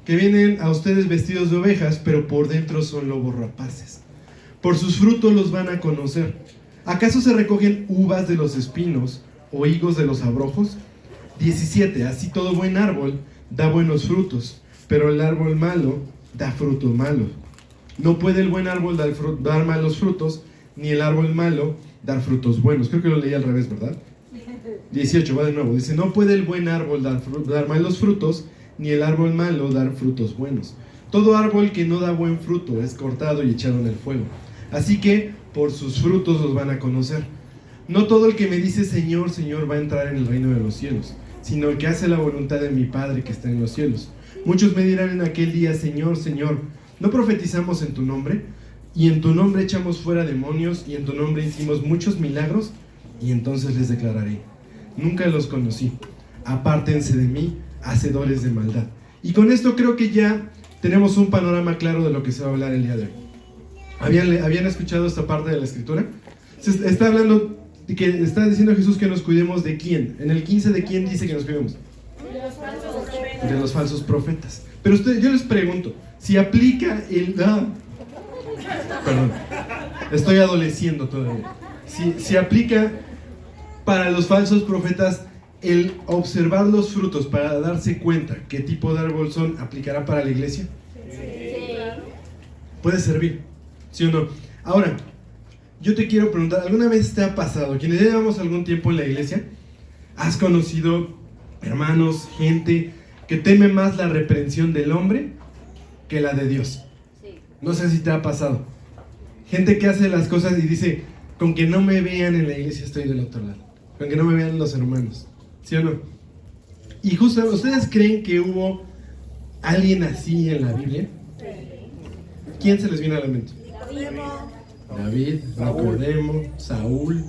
que vienen a ustedes vestidos de ovejas, pero por dentro son lobos rapaces. Por sus frutos los van a conocer. ¿Acaso se recogen uvas de los espinos o higos de los abrojos? 17. Así todo buen árbol da buenos frutos, pero el árbol malo da fruto malo. No puede el buen árbol dar malos frutos, ni el árbol malo dar frutos buenos. Creo que lo leí al revés, ¿verdad? 18, va de nuevo. Dice, no puede el buen árbol dar malos frutos, ni el árbol malo dar frutos buenos. Todo árbol que no da buen fruto es cortado y echado en el fuego. Así que por sus frutos los van a conocer. No todo el que me dice Señor, Señor va a entrar en el reino de los cielos, sino el que hace la voluntad de mi Padre que está en los cielos. Muchos me dirán en aquel día, Señor, Señor, ¿no profetizamos en tu nombre? Y en tu nombre echamos fuera demonios, y en tu nombre hicimos muchos milagros. Y entonces les declararé, nunca los conocí, apártense de mí, hacedores de maldad. Y con esto creo que ya tenemos un panorama claro de lo que se va a hablar el día de hoy. ¿Habían escuchado esta parte de la escritura? Se está hablando de que está diciendo Jesús que nos cuidemos de quién. En el 15, ¿de quién dice que nos cuidemos? De los falsos profetas. Pero yo les pregunto, si aplica el... perdón, estoy adoleciendo todavía. Si aplica para los falsos profetas el observar los frutos para darse cuenta qué tipo de árbol son, ¿aplicará para la iglesia? Sí. Puede servir, ¿sí o no? Ahora, yo te quiero preguntar, ¿alguna vez te ha pasado, quienes ya llevamos algún tiempo en la iglesia, has conocido hermanos, gente que teme más la reprensión del hombre que la de Dios? Sí. No sé si te ha pasado. Gente que hace las cosas y dice, con que no me vean en la iglesia estoy del otro lado, con que no me vean los hermanos, ¿sí o no? Y justo, ¿ustedes creen que hubo alguien así en la Biblia? ¿Quién se les viene a la mente? David, Nicodemo, Saúl,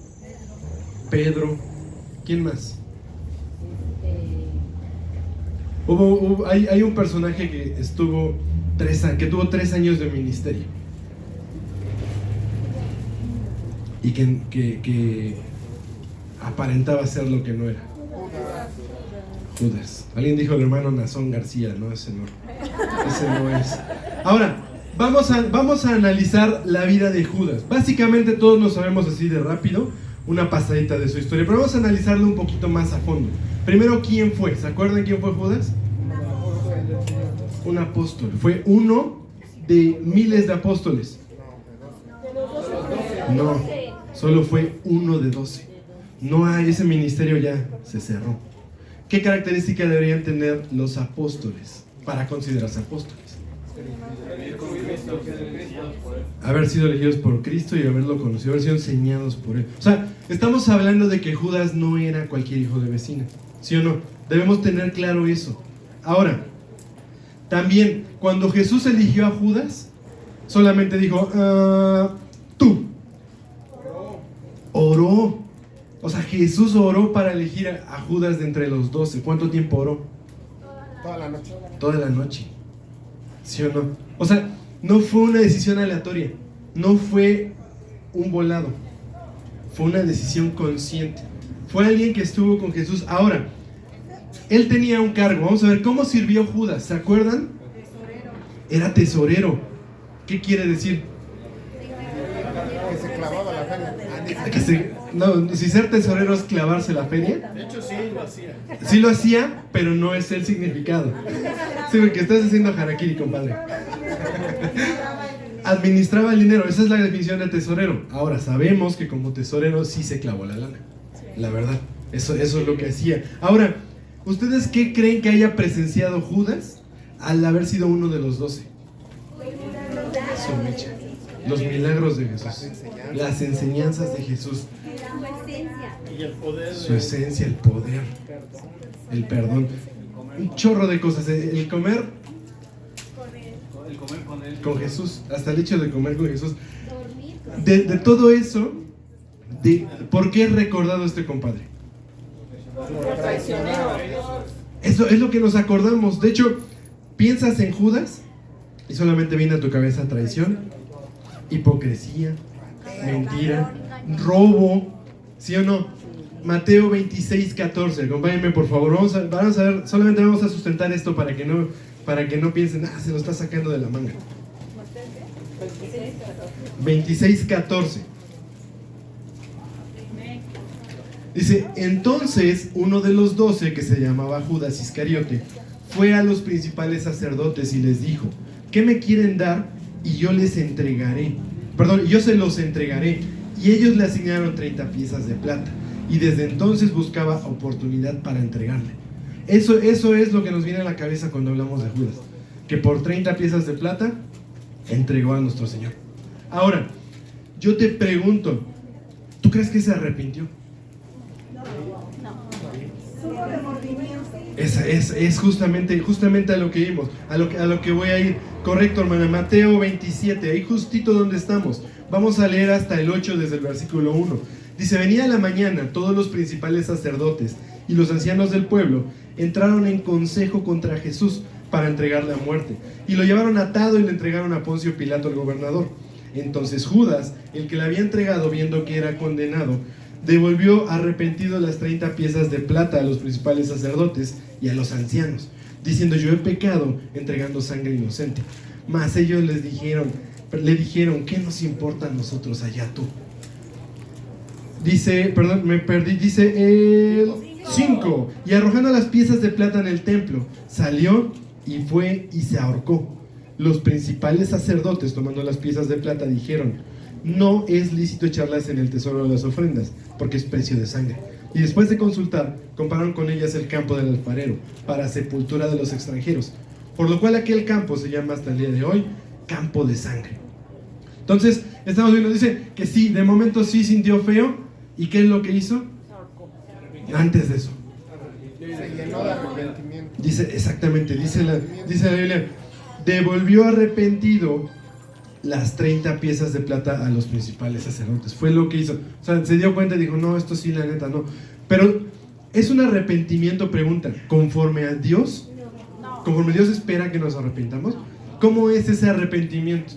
Pedro, ¿quién más? Hay un personaje que tuvo 3 años de ministerio y que aparentaba ser lo que no era. Judas. Alguien dijo el hermano Nazón García, no, ese no es. Ahora, vamos a analizar la vida de Judas. Básicamente todos lo sabemos así de rápido, una pasadita de su historia, pero vamos a analizarlo un poquito más a fondo. Primero, ¿quién fue? ¿Se acuerdan quién fue Judas? Un apóstol. Fue uno de miles de apóstoles. No, solo fue uno de 12. No hay, ese ministerio ya se cerró. ¿Qué características deberían tener los apóstoles para considerarse apóstoles? Haber sido elegidos por Cristo y haberlo conocido, haber sido enseñados por Él. O sea, estamos hablando de que Judas no era cualquier hijo de vecina, ¿sí o no? Debemos tener claro eso. Ahora, también, cuando Jesús eligió a Judas, solamente dijo, tú. Oró. O sea, Jesús oró para elegir a Judas de entre los 12. ¿Cuánto tiempo oró? Toda la noche. Toda la noche. ¿Sí o no? O sea, no fue una decisión aleatoria. No fue un volado. Fue una decisión consciente. Fue alguien que estuvo con Jesús. Ahora, él tenía un cargo. Vamos a ver cómo sirvió Judas. ¿Se acuerdan? Tesorero. Era tesorero. ¿Qué quiere decir? Que se clavaba la feria. No, si ser tesorero es clavarse la feria. De hecho, sí lo hacía. Sí lo hacía, pero no es el significado. Sí, porque estás haciendo harakiri, compadre. Administraba el dinero, esa es la definición de tesorero. Ahora, sabemos que como tesorero sí se clavó la lana. La verdad, eso es lo que hacía. Ahora, ¿ustedes qué creen que haya presenciado Judas al haber sido uno de los 12? Su mecha. Los milagros de Jesús, las enseñanzas de Jesús, Y el poder. su esencia, el poder, el perdón, un chorro de cosas. El comer con Jesús, hasta el hecho de comer con Jesús. De todo eso, ¿por qué es recordado este compadre? Eso es lo que nos acordamos. De hecho, piensas en Judas y solamente viene a tu cabeza traición, hipocresía, mentira, robo, ¿sí o no? Mateo 26:14, acompáñenme por favor, vamos a ver, solamente vamos a sustentar esto para que no para que no piensen, se lo está sacando de la manga. 26:14. Dice, entonces uno de los 12, que se llamaba Judas Iscariote, fue a los principales sacerdotes y les dijo, ¿qué me quieren dar? Y yo les entregaré. Perdón, yo se los entregaré. Y ellos le asignaron 30 piezas de plata. Y desde entonces buscaba oportunidad para entregarle. Eso es lo que nos viene a la cabeza cuando hablamos de Judas. Que por 30 piezas de plata entregó a nuestro Señor. Ahora, yo te pregunto, ¿tú crees que se arrepintió? Es justamente a lo que vimos, a lo que voy a ir. Correcto, hermana. Mateo 27, ahí justito donde estamos. Vamos a leer hasta el 8 desde el versículo 1. Dice, venida la mañana, todos los principales sacerdotes y los ancianos del pueblo entraron en consejo contra Jesús para entregarle a muerte. Y lo llevaron atado y le entregaron a Poncio Pilato, el gobernador. Entonces Judas, el que le había entregado, viendo que era condenado, devolvió arrepentido las 30 piezas de plata a los principales sacerdotes y a los ancianos, diciendo, yo he pecado entregando sangre inocente. Mas ellos le dijeron, ¿qué nos importa a nosotros? Allá tú. Dice, perdón, me perdí, dice el 5. Y arrojando las piezas de plata en el templo, salió y fue y se ahorcó. Los principales sacerdotes, tomando las piezas de plata, dijeron, no es lícito echarlas en el tesoro de las ofrendas, porque es precio de sangre. Y después de consultar, compararon con ellas el campo del alfarero, para sepultura de los extranjeros, por lo cual aquel campo se llama hasta el día de hoy campo de sangre. Entonces, estamos viendo, dice que sí, de momento sí sintió feo. ¿Y qué es lo que hizo? Antes de eso. Se llenó de arrepentimiento. Dice, exactamente, dice la Biblia, devolvió arrepentido las 30 piezas de plata a los principales sacerdotes. Fue lo que hizo. O sea, se dio cuenta y dijo, no, esto sí, la neta, no. Pero, ¿es un arrepentimiento, pregunta, conforme a Dios? ¿Conforme Dios espera que nos arrepintamos? ¿Cómo es ese arrepentimiento?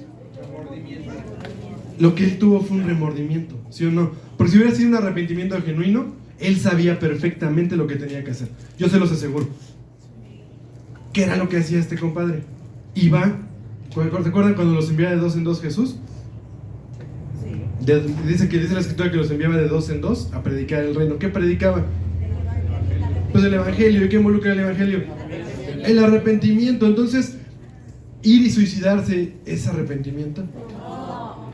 Lo que él tuvo fue un remordimiento, ¿sí o no? Porque si hubiera sido un arrepentimiento genuino, él sabía perfectamente lo que tenía que hacer. Yo se los aseguro. ¿Qué era lo que hacía este compadre? Iba, ¿se acuerdan cuando los enviaba de 2 en 2 Jesús? Dice la escritura que los enviaba de 2 en 2 a predicar el reino. ¿Qué predicaba? Pues el evangelio. ¿Y qué involucra el evangelio? El arrepentimiento. Entonces, ir y suicidarse es arrepentimiento.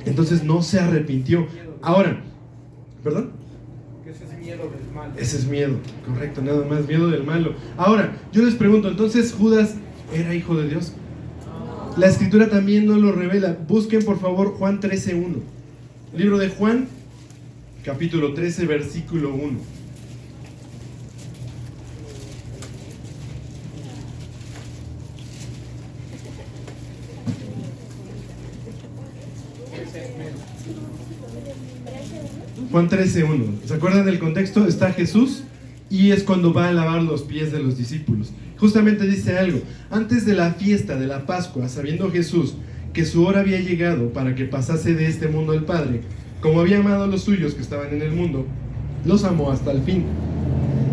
Entonces no se arrepintió. Ahora, ¿perdón? Ese es miedo del mal. Ese es miedo, correcto, nada más, miedo del malo. Ahora, yo les pregunto, ¿entonces Judas era hijo de Dios? La escritura también no lo revela. Busquen por favor Juan 13:1. Libro de Juan, capítulo 13, versículo 1. Juan 13:1. ¿Se acuerdan del contexto? Está Jesús y es cuando va a lavar los pies de los discípulos. Justamente dice algo. Antes de la fiesta de la Pascua, sabiendo Jesús que su hora había llegado para que pasase de este mundo al Padre, como había amado a los suyos que estaban en el mundo, los amó hasta el fin.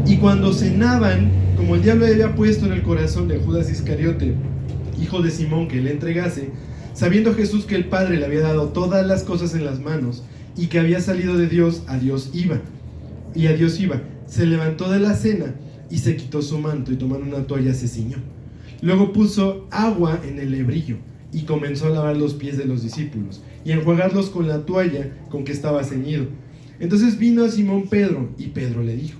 Y cuando cenaban, como el diablo había puesto en el corazón de Judas Iscariote, hijo de Simón, que le entregase, sabiendo Jesús que el Padre le había dado todas las cosas en las manos, y que había salido de Dios, a Dios iba. Se levantó de la cena y se quitó su manto y tomando una toalla se ciñó. Luego puso agua en el lebrillo y comenzó a lavar los pies de los discípulos y a enjuagarlos con la toalla con que estaba ceñido. Entonces vino a Simón Pedro y Pedro le dijo,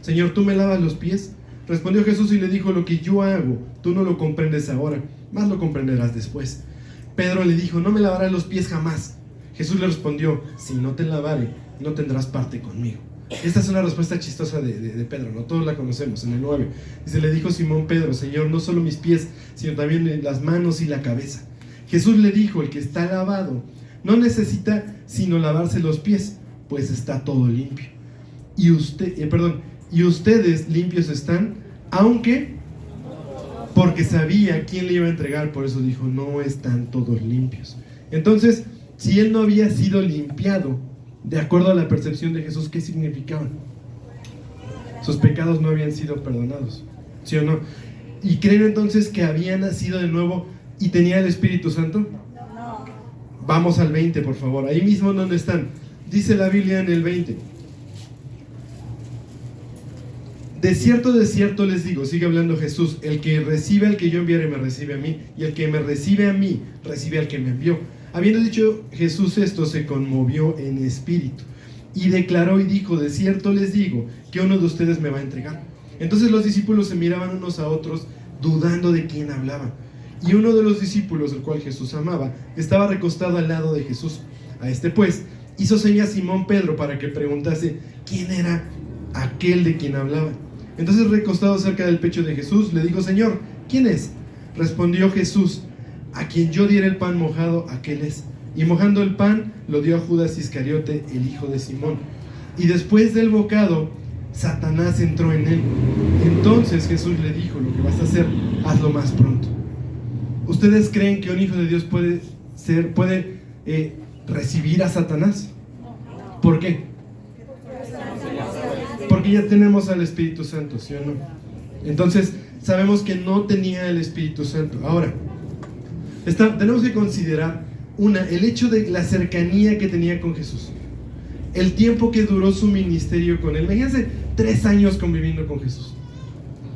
Señor, ¿tú me lavas los pies? Respondió Jesús y le dijo, lo que yo hago, tú no lo comprendes ahora, mas lo comprenderás después. Pedro le dijo, no me lavarás los pies jamás. Jesús le respondió, si no te lavare, no tendrás parte conmigo. Esta es una respuesta chistosa de Pedro, ¿no? Todos la conocemos, en el 9. Dice, le dijo Simón Pedro, Señor, no solo mis pies, sino también las manos y la cabeza. Jesús le dijo, el que está lavado no necesita sino lavarse los pies, pues está todo limpio. Y ustedes limpios están, aunque, porque sabía quién le iba a entregar, por eso dijo, no están todos limpios. Entonces, si él no había sido limpiado, de acuerdo a la percepción de Jesús, ¿qué significaban? Sus pecados no habían sido perdonados, ¿sí o no? ¿Y creen entonces que había nacido de nuevo y tenía el Espíritu Santo? No. Vamos al 20, por favor. Ahí mismo donde están. Dice la Biblia en el 20. De cierto les digo, sigue hablando Jesús, el que recibe al que yo enviare me recibe a mí, y el que me recibe a mí, recibe al que me envió. Habiendo dicho Jesús esto, se conmovió en espíritu, y declaró y dijo, de cierto les digo, que uno de ustedes me va a entregar. Entonces los discípulos se miraban unos a otros, dudando de quién hablaba. Y uno de los discípulos, el cual Jesús amaba, estaba recostado al lado de Jesús. A este pues, hizo señas Simón Pedro para que preguntase quién era aquel de quien hablaba. Entonces, recostado cerca del pecho de Jesús, le dijo, Señor, ¿quién es? Respondió Jesús, a quien yo diera el pan mojado, aquel es. Y mojando el pan, lo dio a Judas Iscariote, el hijo de Simón. Y después del bocado, Satanás entró en él. Entonces Jesús le dijo, lo que vas a hacer, hazlo más pronto. ¿Ustedes creen que un hijo de Dios puede recibir a Satanás? ¿Por qué? Porque ya tenemos al Espíritu Santo, ¿sí o no? Entonces, sabemos que no tenía el Espíritu Santo. Ahora, tenemos que considerar, el hecho de la cercanía que tenía con Jesús. El tiempo que duró su ministerio con él. Imagínense 3 años conviviendo con Jesús.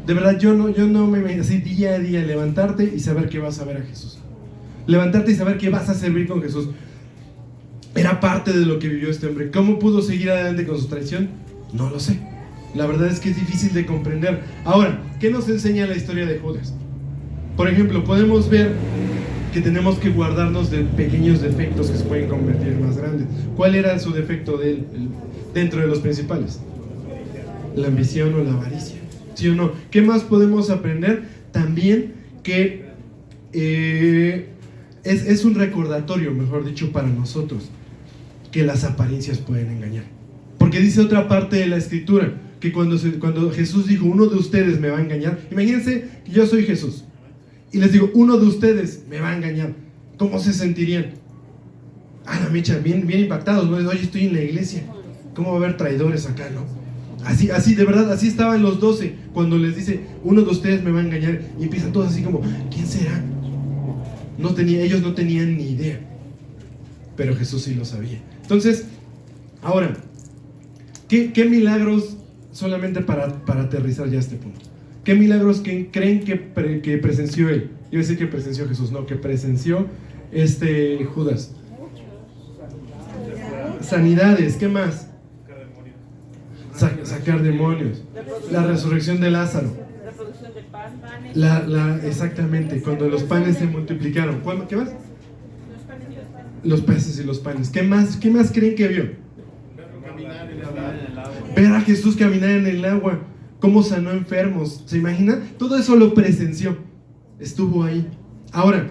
De verdad, yo no me imagino así día a día levantarte y saber que vas a ver a Jesús. Levantarte y saber que vas a servir con Jesús. Era parte de lo que vivió este hombre. ¿Cómo pudo seguir adelante con su traición? No lo sé. La verdad es que es difícil de comprender. Ahora, ¿qué nos enseña la historia de Judas? Por ejemplo, podemos ver que tenemos que guardarnos de pequeños defectos que se pueden convertir en más grandes. ¿Cuál era su defecto de él, dentro de los principales? La ambición o la avaricia, ¿sí o no? ¿Qué más podemos aprender? También que es un recordatorio, mejor dicho, para nosotros, que las apariencias pueden engañar. Porque dice otra parte de la escritura, que cuando Jesús dijo, uno de ustedes me va a engañar, imagínense que yo soy Jesús, y les digo, uno de ustedes me va a engañar, ¿cómo se sentirían? La mecha, bien impactados, ¿no? Oye, estoy en la iglesia, ¿cómo va a haber traidores acá, no? Así, de verdad, así estaban los 12, cuando les dice, uno de ustedes me va a engañar, y empiezan todos así como, ¿quién será? Ellos no tenían ni idea, pero Jesús sí lo sabía. Entonces, ahora, ¿qué milagros, solamente para aterrizar ya este punto, qué milagros creen que presenció él? Yo iba a decir que presenció Jesús, no, que presenció Judas. Sanidades, ¿qué más? Sacar demonios. La resurrección de Lázaro. Exactamente, cuando los panes se multiplicaron. ¿Qué más? Los peces y los panes. ¿Qué más creen que vio? Ver a Jesús caminar en el agua, cómo sanó enfermos. ¿Se imagina? Todo eso lo presenció. Estuvo ahí. Ahora,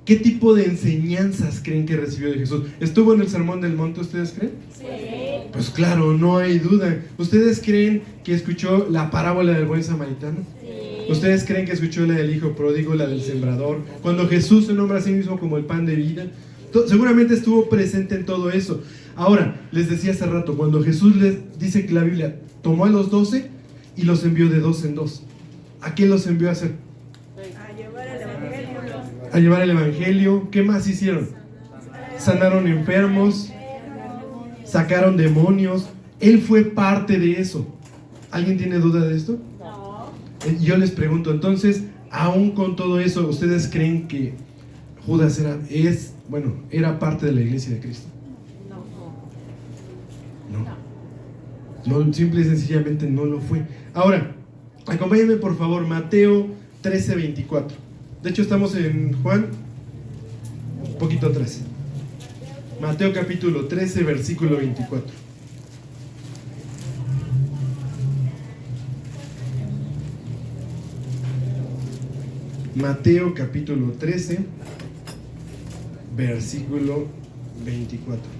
¿qué tipo de enseñanzas creen que recibió de Jesús? ¿Estuvo en el Sermón del Monte, ustedes creen? Sí. Pues claro, no hay duda. ¿Ustedes creen que escuchó la parábola del buen samaritano? Sí. ¿Ustedes creen que escuchó la del hijo pródigo, la del sembrador? Cuando Jesús se nombra a sí mismo como el pan de vida. Seguramente estuvo presente en todo eso. Ahora, les decía hace rato, cuando Jesús les dice que la Biblia tomó a los 12 y los envió de 2 en 2. ¿A qué los envió a hacer? A llevar el evangelio. A llevar el evangelio. ¿Qué más hicieron? Sanaron enfermos, sacaron demonios. Él fue parte de eso. ¿Alguien tiene duda de esto? No. Yo les pregunto, entonces, aún con todo eso, ¿ustedes creen que Judas era parte de la iglesia de Cristo? No, simple y sencillamente no lo fue. Ahora, acompáñenme por favor, Mateo 13:24. De hecho, estamos en Juan, un poquito atrás. Mateo capítulo 13, versículo 24. Mateo capítulo 13, versículo 24.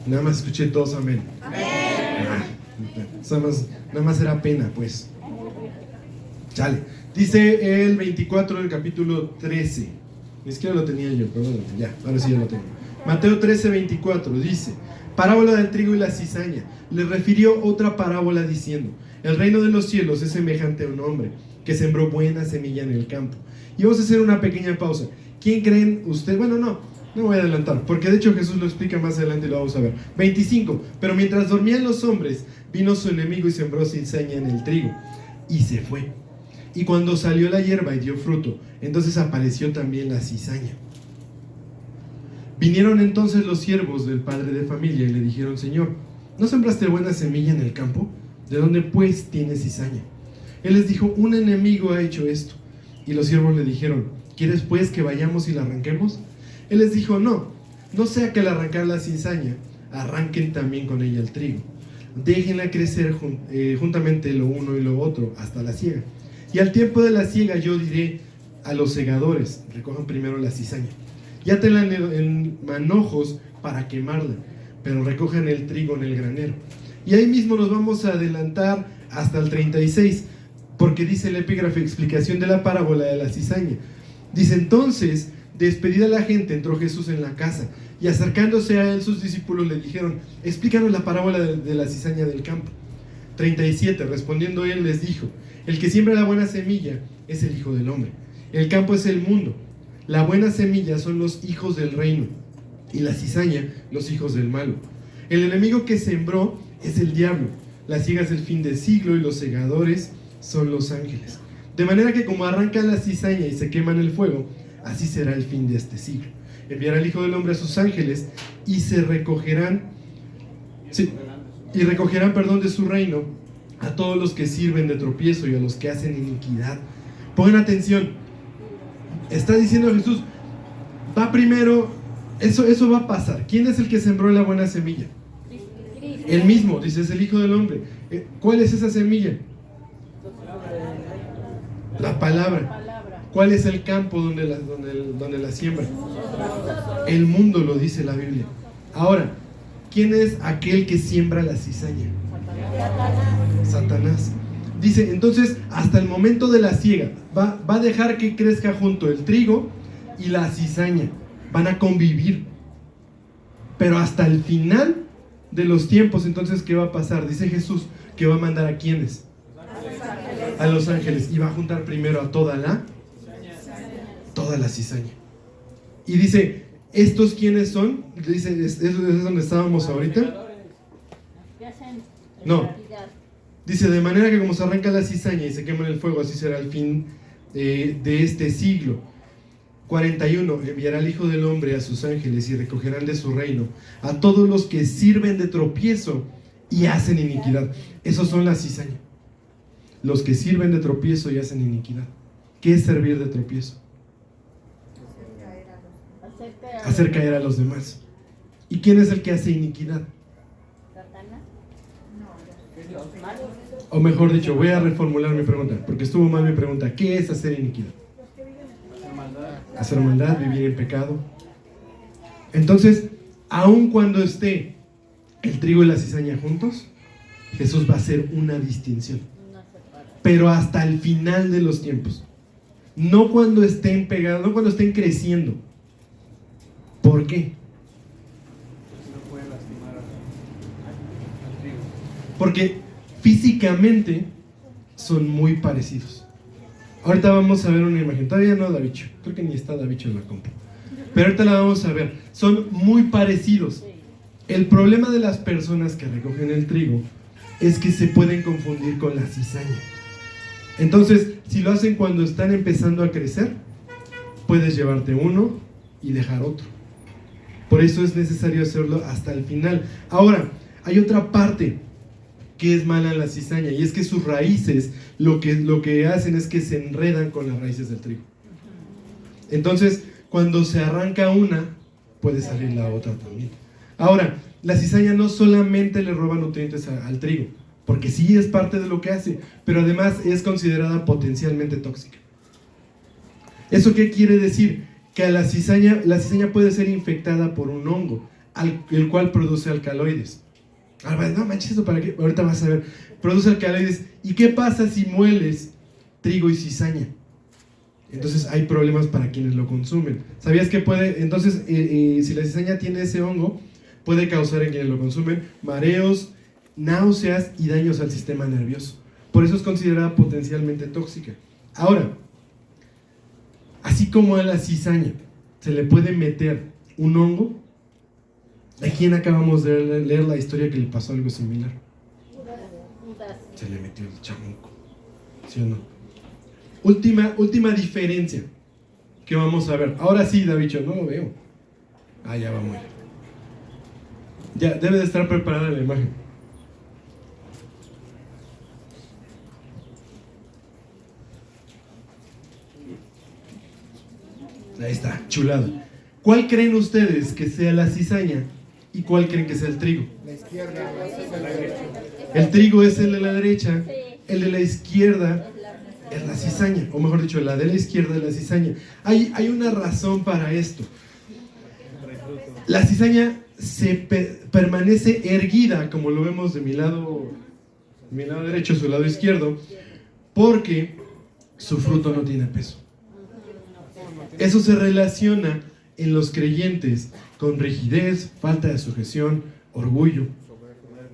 Nada más escuché todos amén. Nada más era pena, pues. Chale. Dice el 24 del capítulo 13. Ni siquiera lo tenía yo, pero bueno, ya, ahora sí ya lo tengo. Mateo 13:24 dice: parábola del trigo y la cizaña. Le refirió otra parábola diciendo: el reino de los cielos es semejante a un hombre que sembró buena semilla en el campo. Y vamos a hacer una pequeña pausa. ¿Quién creen ustedes? Bueno, no voy a adelantar, porque de hecho Jesús lo explica más adelante y lo vamos a ver. 25. Pero mientras dormían los hombres, vino su enemigo y sembró cizaña en el trigo, y se fue. Y cuando salió la hierba y dio fruto, entonces apareció también la cizaña. Vinieron entonces los siervos del padre de familia y le dijeron: Señor, ¿no sembraste buena semilla en el campo? ¿De dónde pues tienes cizaña? Él les dijo: un enemigo ha hecho esto. Y los siervos le dijeron: ¿quieres pues que vayamos y la arranquemos? Él les dijo: no sea que al arrancar la cizaña, arranquen también con ella el trigo. Déjenla crecer juntamente lo uno y lo otro hasta la siega. Y al tiempo de la siega yo diré a los segadores: recojan primero la cizaña, y átenla en manojos para quemarla, pero recojan el trigo en el granero. Y ahí mismo nos vamos a adelantar hasta el 36, porque dice el epígrafe, explicación de la parábola de la cizaña. Dice: entonces, despedida la gente, entró Jesús en la casa, y acercándose a él sus discípulos le dijeron: explícanos la parábola de la cizaña del campo. 37, respondiendo él les dijo: el que siembra la buena semilla es el Hijo del Hombre. El campo es el mundo. La buena semilla son los hijos del reino, y la cizaña los hijos del malo. El enemigo que sembró es el diablo. La siega es el fin del siglo, y los segadores son los ángeles. De manera que como arrancan la cizaña y se queman el fuego, así será el fin de este siglo. Enviará el Hijo del Hombre a sus ángeles y recogerán de su reino a todos los que sirven de tropiezo y a los que hacen iniquidad. Pongan atención. Está diciendo Jesús: va primero, eso va a pasar. ¿Quién es el que sembró la buena semilla? Él mismo, dice, es el Hijo del Hombre. ¿Cuál es esa semilla? La palabra. ¿Cuál es el campo donde la siembra? El mundo, lo dice la Biblia. Ahora, ¿quién es aquel que siembra la cizaña? Satanás. Dice, entonces, hasta el momento de la siega, va a dejar que crezca junto el trigo y la cizaña. Van a convivir. Pero hasta el final de los tiempos, entonces, ¿qué va a pasar? Dice Jesús que va a mandar ¿a quiénes? A los ángeles. Y va a juntar primero a toda la cizaña. Y dice, ¿estos quiénes son? Dice, ¿es donde estábamos ahorita? No. Dice, de manera que como se arranca la cizaña y se quema en el fuego, así será el fin de este siglo. 41, enviará al Hijo del Hombre a sus ángeles y recogerán de su reino a todos los que sirven de tropiezo y hacen iniquidad. Esos son la cizaña. Los que sirven de tropiezo y hacen iniquidad. ¿Qué es servir de tropiezo? Hacer caer a los demás. ¿Y quién es el que hace iniquidad? O mejor dicho, voy a reformular mi pregunta, porque estuvo mal mi pregunta. ¿Qué es hacer iniquidad? Hacer maldad, vivir en pecado. Entonces, aun cuando esté el trigo y la cizaña juntos, Jesús va a hacer una distinción. Pero hasta el final de los tiempos. No cuando estén pegados, no cuando estén creciendo. ¿Por qué? Porque físicamente son muy parecidos. Ahorita vamos a ver una imagen. Todavía no Davicho, creo que ni está Davicho en la compu, pero ahorita la vamos a ver. Son muy parecidos. El problema de las personas que recogen el trigo es que se pueden confundir con la cizaña. Entonces, si lo hacen cuando están empezando a crecer, puedes llevarte uno y dejar otro. Por eso es necesario hacerlo hasta el final. Ahora, hay otra parte que es mala en la cizaña, y es que sus raíces lo que hacen es que se enredan con las raíces del trigo. Entonces, cuando se arranca una, puede salir la otra también. Ahora, la cizaña no solamente le roba nutrientes al trigo, porque sí es parte de lo que hace, pero además es considerada potencialmente tóxica. ¿Eso qué quiere decir? Que la cizaña puede ser infectada por un hongo, el cual produce alcaloides. No manches, ¿eso para qué? Ahorita vas a ver. Produce alcaloides. ¿Y qué pasa si mueles trigo y cizaña? Entonces hay problemas para quienes lo consumen. ¿Sabías que puede? Entonces, si la cizaña tiene ese hongo, puede causar en quienes lo consumen mareos, náuseas y daños al sistema nervioso. Por eso es considerada potencialmente tóxica. Ahora, así como a la cizaña se le puede meter un hongo, ¿a quién acabamos de leer la historia que le pasó algo similar? Se le metió el chamuco, ¿sí o no? Última diferencia que vamos a ver. Ahora sí, David, yo no lo veo. Ya va muy bien. Ya, debe de estar preparada la imagen. Ahí está, chulado. ¿Cuál creen ustedes que sea la cizaña y cuál creen que sea el trigo? La izquierda, la derecha. El trigo es el de la derecha, el de la izquierda es la cizaña, o mejor dicho, la de la izquierda es la cizaña. Hay una razón para esto. La cizaña permanece erguida, como lo vemos de mi lado derecho, su lado izquierdo, porque su fruto no tiene peso. Eso se relaciona en los creyentes con rigidez, falta de sujeción, orgullo,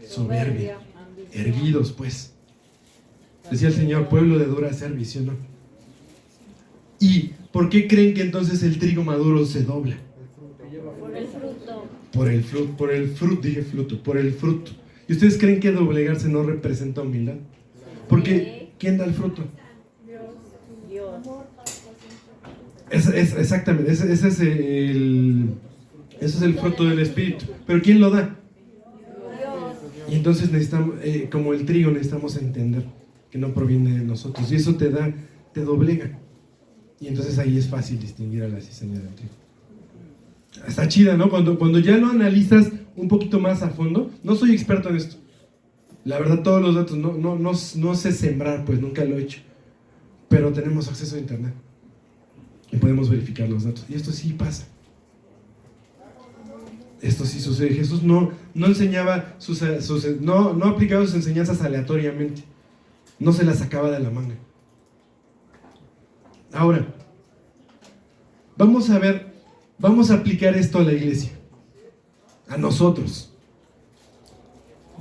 soberbia, erguidos pues. Decía el Señor, pueblo de dura servicio, ¿no? ¿Y por qué creen que entonces el trigo maduro se dobla? Por el fruto. ¿Y ustedes creen que doblegarse no representa humildad? Porque ¿quién da el fruto? Exactamente, ese es el fruto del Espíritu. ¿Pero quién lo da? Y entonces necesitamos, como el trigo, necesitamos entender que no proviene de nosotros. Y eso te doblega. Y entonces ahí es fácil distinguir a la cizaña del trigo. Está chida, ¿no? Cuando ya lo analizas un poquito más a fondo. No soy experto en esto. La verdad, todos los datos, no sé sembrar, pues nunca lo he hecho. Pero tenemos acceso a internet. Y podemos verificar los datos. Y esto sí pasa. Esto sí sucede. Jesús no enseñaba no aplicaba sus enseñanzas aleatoriamente. No se las sacaba de la manga. Ahora, vamos a aplicar esto a la iglesia. A nosotros.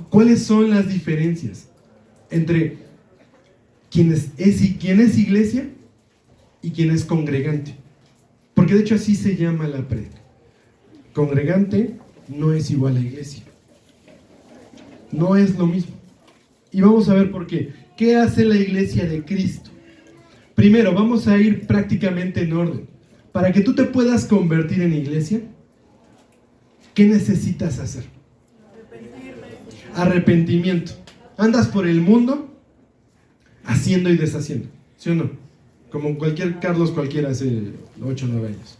¿Cuáles son las diferencias entre quién es iglesia y quién es congregante? Porque de hecho así se llama la prédica. Congregante no es igual a iglesia. No es lo mismo. Y vamos a ver por qué. ¿Qué hace la iglesia de Cristo? Primero, vamos a ir prácticamente en orden. Para que tú te puedas convertir en iglesia, ¿qué necesitas hacer? Arrepentimiento. Andas por el mundo haciendo y deshaciendo, ¿sí o no? Como Carlos cualquiera hace 8 o 9 años.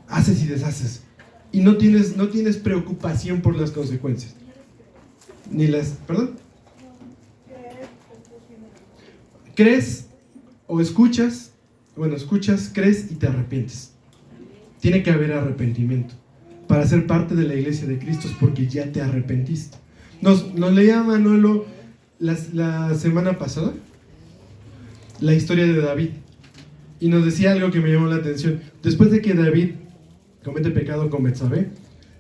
Haces y deshaces. Y no tienes preocupación por las consecuencias. ¿Perdón? ¿Crees o escuchas? Bueno, escuchas, crees y te arrepientes. Tiene que haber arrepentimiento. Para ser parte de la iglesia de Cristo es porque ya te arrepentiste. Nos leía Manolo la semana pasada la historia de David. Y nos decía algo que me llamó la atención. Después de que David comete pecado con Betsabé,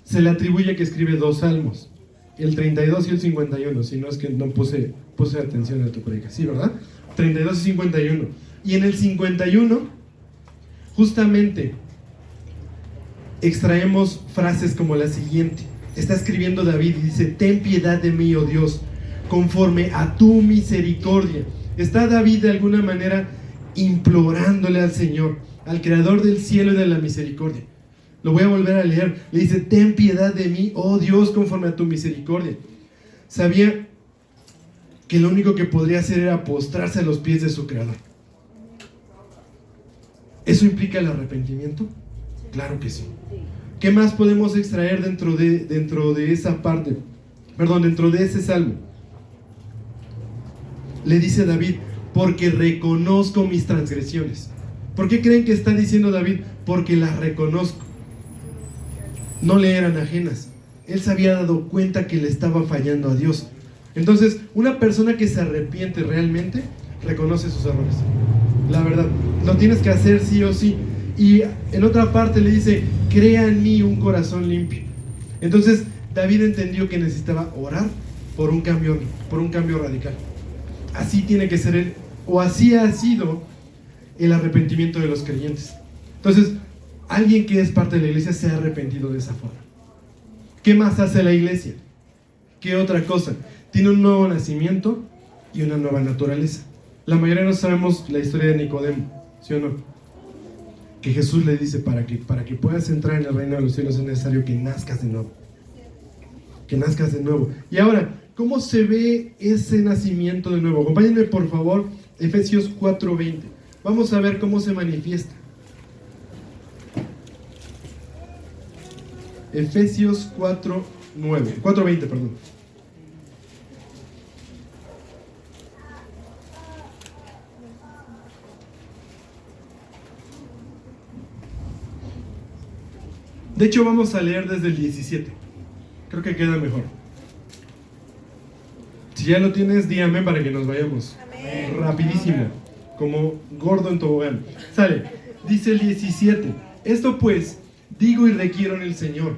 se le atribuye que escribe 2 salmos, el 32 y el 51, si no es que no puse atención a tu predica. Sí, ¿verdad? 32 y 51. Y en el 51, justamente, extraemos frases como la siguiente. Está escribiendo David y dice: ten piedad de mí, oh Dios, conforme a tu misericordia. Está David de alguna manera implorándole al Señor, al creador del cielo y de la misericordia. Lo voy a volver a leer. Le dice: ten piedad de mí, oh Dios, conforme a tu misericordia. Sabía que lo único que podría hacer era postrarse a los pies de su creador. ¿Eso implica el arrepentimiento? Claro que sí. ¿Qué más podemos extraer dentro de esa parte? Dentro de ese salmo. Le dice David: porque reconozco mis transgresiones. ¿Por qué creen que está diciendo David? Porque las reconozco. No le eran ajenas. Él se había dado cuenta que le estaba fallando a Dios. Entonces, una persona que se arrepiente realmente reconoce sus errores. la verdad. Lo tienes que hacer sí o sí. Y en otra parte le dice, crea en mí un corazón limpio. Entonces David entendió que necesitaba orar por un cambio radical. Así tiene que ser él, o así ha sido el arrepentimiento de los creyentes. Entonces, alguien que es parte de la iglesia se ha arrepentido de esa forma. ¿Qué más hace la iglesia? ¿Qué otra cosa? Tiene un nuevo nacimiento y una nueva naturaleza. La mayoría no sabemos la historia de Nicodemo, ¿sí o no? Que Jesús le dice, para que puedas entrar en el reino de los cielos es necesario que nazcas de nuevo. Que nazcas de nuevo. Y ahora, ¿cómo se ve ese nacimiento de nuevo? Acompáñenme por favor, Efesios 4:20. Vamos a ver cómo se manifiesta. Efesios 4:20, perdón. De hecho, vamos a leer desde el 17. Creo que queda mejor. Si ya lo tienes, di amén para que nos vayamos. Amén. Rapidísimo, como gordo en tobogán. Sale, dice el 17. Esto pues, digo y requiero en el Señor,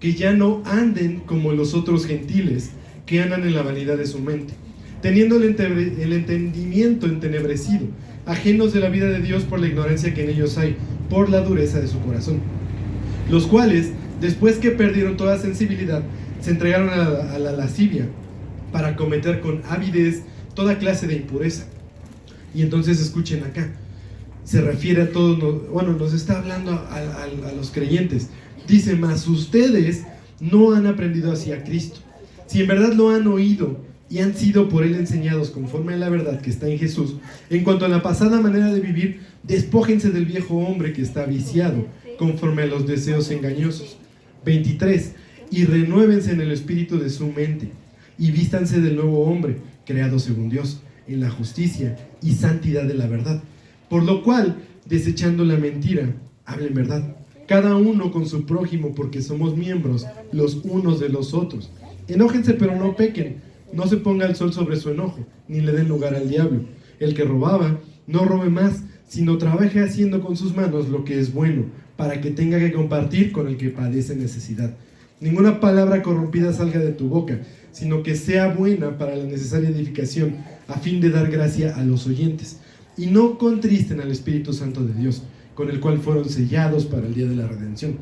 que ya no anden como los otros gentiles, que andan en la vanidad de su mente, teniendo el entendimiento entenebrecido, ajenos de la vida de Dios por la ignorancia que en ellos hay, por la dureza de su corazón, los cuales, después que perdieron toda sensibilidad, se entregaron a la lascivia, para cometer con avidez toda clase de impureza. Y entonces escuchen acá, se refiere a todos, bueno, nos está hablando a los creyentes. Dice, mas ustedes no han aprendido hacia Cristo. Si en verdad lo han oído y han sido por él enseñados conforme a la verdad que está en Jesús, en cuanto a la pasada manera de vivir, despójense del viejo hombre que está viciado conforme a los deseos engañosos. 23. Y renuévense en el espíritu de su mente, y vístanse del nuevo hombre, creado según Dios, en la justicia y santidad de la verdad. Por lo cual, desechando la mentira, hablen verdad, cada uno con su prójimo, porque somos miembros los unos de los otros. Enójense, pero no pequen. No se ponga el sol sobre su enojo, ni le den lugar al diablo. El que robaba, no robe más, sino trabaje haciendo con sus manos lo que es bueno, para que tenga que compartir con el que padece necesidad. Ninguna palabra corrompida salga de tu boca, sino que sea buena para la necesaria edificación, a fin de dar gracia a los oyentes. Y no contristen al Espíritu Santo de Dios, con el cual fueron sellados para el día de la redención.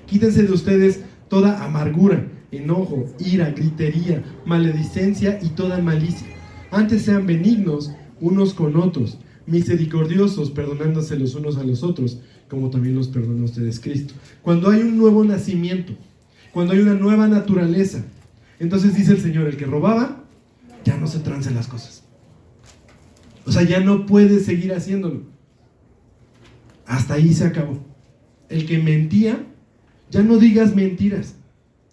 Quítense de ustedes toda amargura, enojo, ira, gritería, maledicencia y toda malicia. Antes sean benignos unos con otros, misericordiosos, perdonándose los unos a los otros, como también los perdonó ustedes Cristo. Cuando hay un nuevo nacimiento, cuando hay una nueva naturaleza, entonces dice el Señor, el que robaba, ya no se tranza las cosas. O sea, ya no puede seguir haciéndolo. Hasta ahí se acabó. El que mentía, ya no digas mentiras.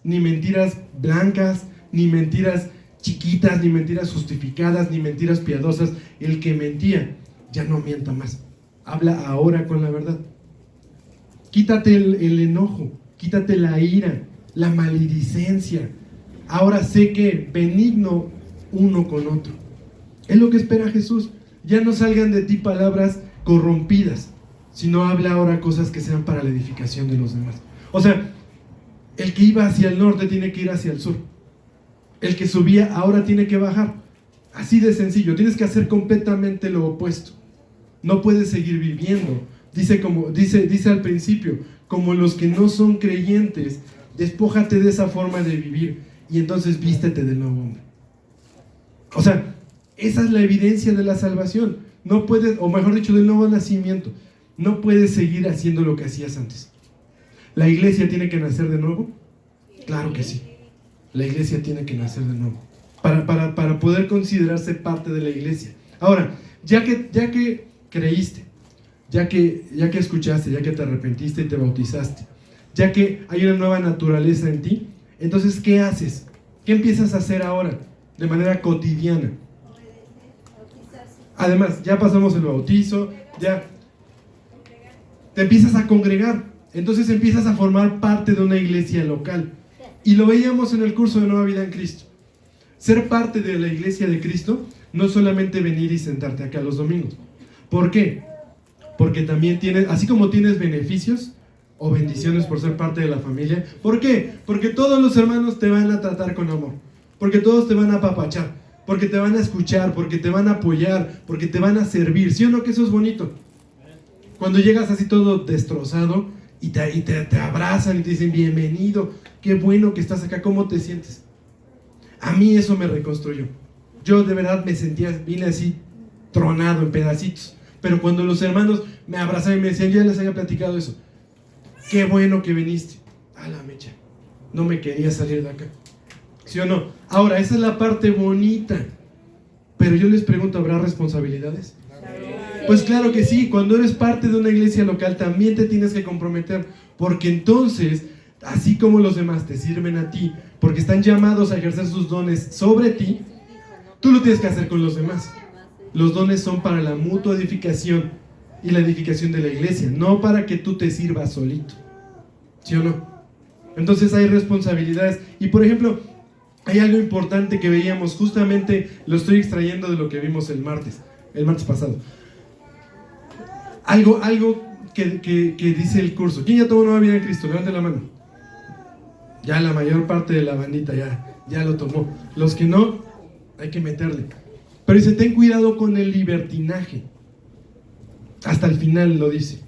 Ni mentiras blancas, ni mentiras chiquitas, ni mentiras justificadas, ni mentiras piadosas. El que mentía, ya no mienta más. Habla ahora con la verdad. Quítate el enojo, quítate la ira, la maledicencia. Ahora sé que benigno uno con otro. Es lo que espera Jesús. Ya no salgan de ti palabras corrompidas, sino habla ahora cosas que sean para la edificación de los demás. O sea, el que iba hacia el norte tiene que ir hacia el sur. El que subía ahora tiene que bajar. Así de sencillo. Tienes que hacer completamente lo opuesto. No puedes seguir viviendo. Dice al principio, como los que no son creyentes, despójate de esa forma de vivir y entonces vístete del nuevo hombre. O sea, esa es la evidencia de la salvación. No puedes, o mejor dicho, del nuevo nacimiento. No puedes seguir haciendo lo que hacías antes. ¿La iglesia tiene que nacer de nuevo? Claro que sí. La iglesia tiene que nacer de nuevo para poder considerarse parte de la iglesia. Ahora, ya que creíste, ya que escuchaste, ya que te arrepentiste y te bautizaste, ya que hay una nueva naturaleza en ti, entonces, ¿qué haces? ¿Qué empiezas a hacer ahora de manera cotidiana? Además, ya pasamos el bautizo, ya te empiezas a congregar, entonces empiezas a formar parte de una iglesia local. Y lo veíamos en el curso de Nueva Vida en Cristo. Ser parte de la iglesia de Cristo no es solamente venir y sentarte acá los domingos. ¿Por qué? porque también tienes, así como tienes beneficios o bendiciones por ser parte de la familia. ¿Por qué? Porque todos los hermanos te van a tratar con amor, porque todos te van a apapachar, porque te van a escuchar, porque te van a apoyar, porque te van a servir. ¿Sí o no que eso es bonito? Cuando llegas así todo destrozado y te abrazan y te dicen bienvenido, qué bueno que estás acá, ¿cómo te sientes? A mí eso me reconstruyó. Yo de verdad me sentía, vine así tronado en pedacitos, pero cuando los hermanos me abrazaban y me decían, ya les había platicado eso, qué bueno que viniste. A la mecha, no me quería salir de acá. ¿Sí o no? Ahora, esa es la parte bonita, pero yo les pregunto, ¿habrá responsabilidades? Pues claro que sí. Cuando eres parte de una iglesia local también te tienes que comprometer, porque entonces, así como los demás te sirven a ti, porque están llamados a ejercer sus dones sobre ti, tú lo tienes que hacer con los demás. Los dones son para la mutua edificación y la edificación de la iglesia, no para que tú te sirvas solito. ¿Sí o no? Entonces hay responsabilidades. Y por ejemplo, hay algo importante que veíamos, justamente lo estoy extrayendo de lo que vimos el martes pasado. Algo que dice el curso. ¿Quién ya tomó nueva vida en Cristo? Levante la mano. Ya la mayor parte de la bandita ya lo tomó. Los que no, hay que meterle. Pero dice, ten cuidado con el libertinaje. Hasta el final lo dice.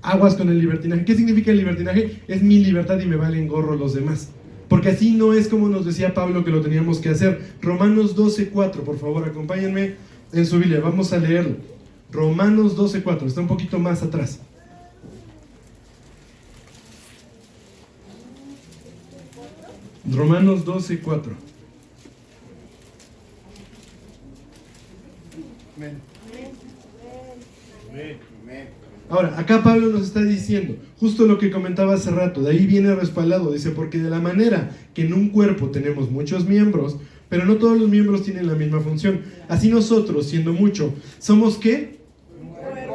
Aguas con el libertinaje. ¿Qué significa el libertinaje? Es mi libertad y me valen gorro los demás. Porque así no es como nos decía Pablo que lo teníamos que hacer. Romanos 12:4, por favor, acompáñenme en su Biblia, vamos a leerlo. Romanos 12:4, está un poquito más atrás. Romanos 12:4. Amén. Ahora, acá Pablo nos está diciendo justo lo que comentaba hace rato, de ahí viene respaldado, dice, porque de la manera que en un cuerpo tenemos muchos miembros, pero no todos los miembros tienen la misma función, así nosotros, siendo mucho, ¿somos qué?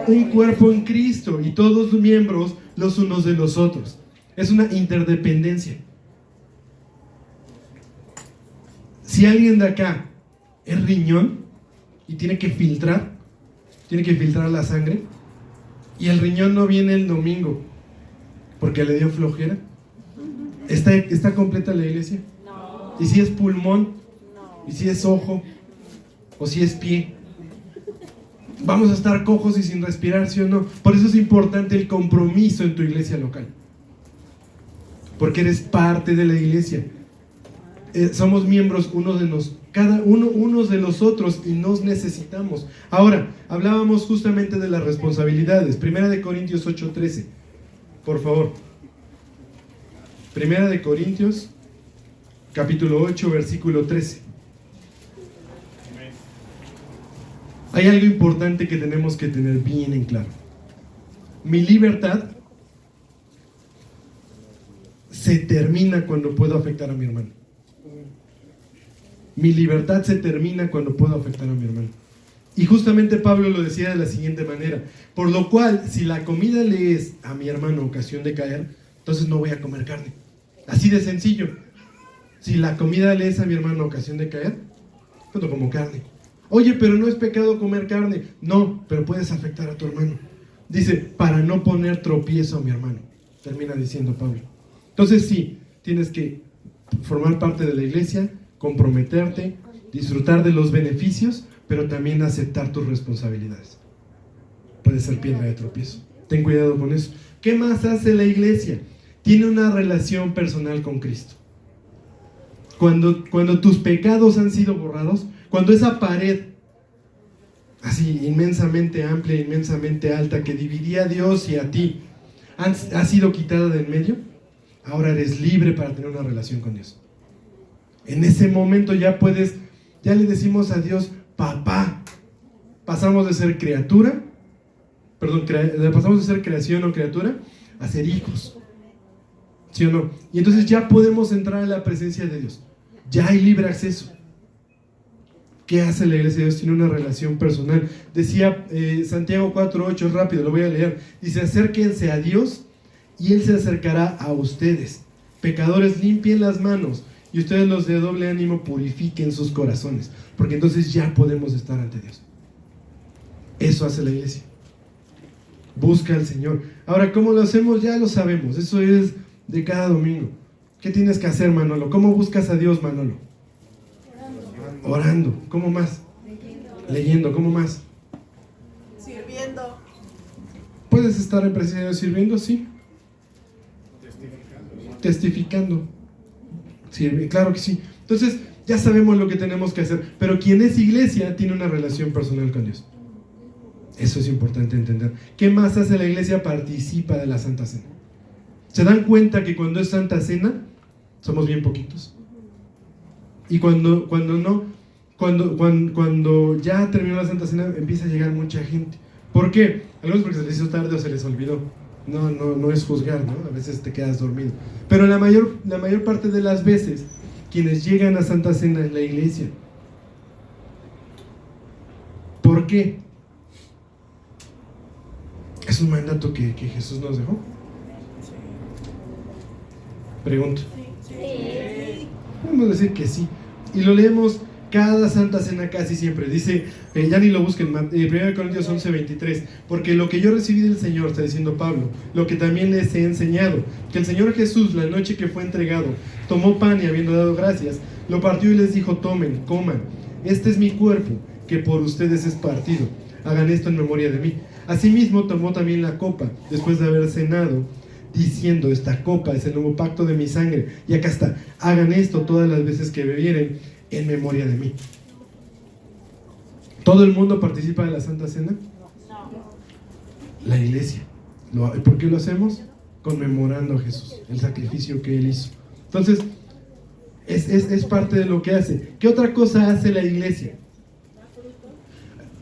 Un cuerpo en Cristo, y todos los miembros los unos de los otros. Es una interdependencia. Si alguien de acá es riñón y tiene que filtrar la sangre, y el riñón no viene el domingo porque le dio flojera, ¿está completa la iglesia? No. ¿Y si es pulmón? No. ¿Y si es ojo? ¿O si es pie? ¿Vamos a estar cojos y sin respirar, sí o no? Por eso es importante el compromiso en tu iglesia local, porque eres parte de la iglesia. Somos miembros unos de los otros y nos necesitamos. Ahora, hablábamos justamente de las responsabilidades. Primera de Corintios 8:13, por favor. Primera de Corintios, capítulo 8, versículo 13. Hay algo importante que tenemos que tener bien en claro. Mi libertad se termina cuando puedo afectar a mi hermano. Mi libertad se termina cuando puedo afectar a mi hermano. Y justamente Pablo lo decía de la siguiente manera: por lo cual, si la comida le es a mi hermano ocasión de caer, entonces no voy a comer carne. Así de sencillo. Si la comida le es a mi hermano ocasión de caer, pues no como carne. Oye, pero no es pecado comer carne. No, pero puedes afectar a tu hermano. Dice, para no poner tropiezo a mi hermano, termina diciendo Pablo. Entonces sí, tienes que formar parte de la iglesia, comprometerte, disfrutar de los beneficios, pero también aceptar tus responsabilidades. Puede ser piedra de tropiezo. Ten cuidado con eso. ¿Qué más hace la iglesia? Tiene una relación personal con Cristo. Cuando tus pecados han sido borrados, cuando esa pared así inmensamente amplia, inmensamente alta, que dividía a Dios y a ti, ha sido quitada de en medio, ahora eres libre para tener una relación con Dios. En ese momento ya le decimos a Dios, papá. Pasamos de ser pasamos de ser creación o criatura a ser hijos. ¿Sí o no? Y entonces ya podemos entrar a la presencia de Dios. Ya hay libre acceso. ¿Qué hace la iglesia de Dios? Tiene una relación personal. Decía Santiago 4:8, rápido, lo voy a leer. Dice, acérquense a Dios y Él se acercará a ustedes. Pecadores, limpien las manos, y ustedes, los de doble ánimo, purifiquen sus corazones, porque entonces ya podemos estar ante Dios. Eso hace la iglesia. busca al Señor. Ahora, ¿cómo lo hacemos? Ya lo sabemos, eso es de cada domingo. ¿Qué tienes que hacer, Manolo? ¿Cómo buscas a Dios, Manolo? Orando. ¿Cómo más? Leyendo. ¿Cómo más? Sirviendo. ¿Puedes estar en presencia de Dios sirviendo? Sí. Testificando. Sirve, claro que sí. Entonces, ya sabemos lo que tenemos que hacer. Pero quien es iglesia tiene una relación personal con Dios. Eso es importante entender. ¿Qué más hace la iglesia? Participa de la Santa Cena. ¿Se dan cuenta que cuando es Santa Cena somos bien poquitos? Y cuando ya terminó la Santa Cena empieza a llegar mucha gente. ¿Por qué? Algunos porque se les hizo tarde o se les olvidó. No es juzgar, ¿no? A veces te quedas dormido. Pero la mayor parte de las veces quienes llegan a Santa Cena es la iglesia. ¿Por qué? Es un mandato que Jesús nos dejó. Pregunto. Sí. Podemos decir que sí. Y lo leemos cada Santa Cena casi siempre. Dice, ya ni lo busquen, 1 Corintios 11:23. Porque lo que yo recibí del Señor, está diciendo Pablo, lo que también les he enseñado, que el Señor Jesús, la noche que fue entregado, tomó pan y habiendo dado gracias, lo partió y les dijo: tomen, coman, este es mi cuerpo, que por ustedes es partido. Hagan esto en memoria de mí. Asimismo tomó también la copa, después de haber cenado, diciendo: esta copa es el nuevo pacto de mi sangre. Y acá está: hagan esto todas las veces que bebieren en memoria de mí. ¿Todo el mundo participa de la Santa Cena? La iglesia. ¿Por qué lo hacemos? Conmemorando a Jesús, el sacrificio que Él hizo. Entonces, es parte de lo que hace. ¿Qué otra cosa hace la iglesia?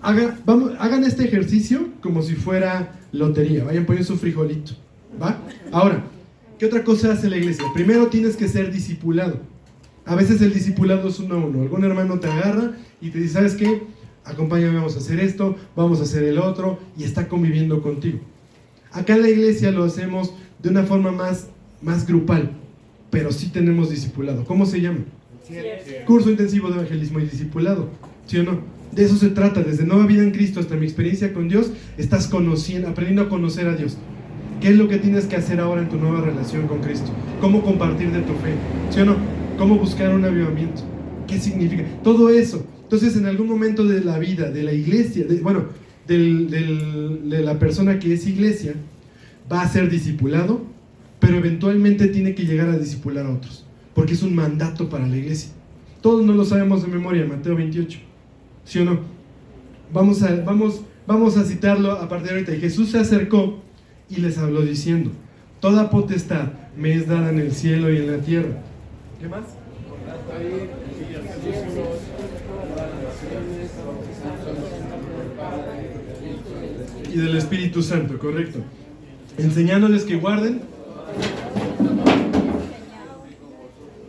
Hagan este ejercicio como si fuera lotería. Vayan poniendo su frijolito, ¿va? Ahora, ¿qué otra cosa hace la iglesia? Primero tienes que ser discipulado. A veces el discipulado es uno a uno. Algún hermano te agarra y te dice: ¿sabes qué? Acompáñame, vamos a hacer esto, vamos a hacer el otro, y está conviviendo contigo. Acá en la iglesia lo hacemos de una forma más grupal, pero sí tenemos discipulado. ¿Cómo se llama? Curso intensivo de evangelismo y discipulado, ¿sí o no? De eso se trata. Desde Nueva Vida en Cristo hasta mi experiencia con Dios, estás aprendiendo a conocer a Dios. ¿Qué es lo que tienes que hacer ahora en tu nueva relación con Cristo? ¿Cómo compartir de tu fe? ¿Sí o no? ¿Cómo buscar un avivamiento? ¿Qué significa? Todo eso. Entonces, en algún momento de la vida, de la iglesia, de la persona que es iglesia, va a ser discipulado, pero eventualmente tiene que llegar a discipular a otros, porque es un mandato para la iglesia. Todos no lo sabemos de memoria, Mateo 28. ¿Sí o no? Vamos a citarlo a partir de ahorita. Y Jesús se acercó y les habló diciendo: toda potestad me es dada en el cielo y en la tierra. ¿Qué más? Y del Espíritu Santo, correcto. Enseñándoles que guarden.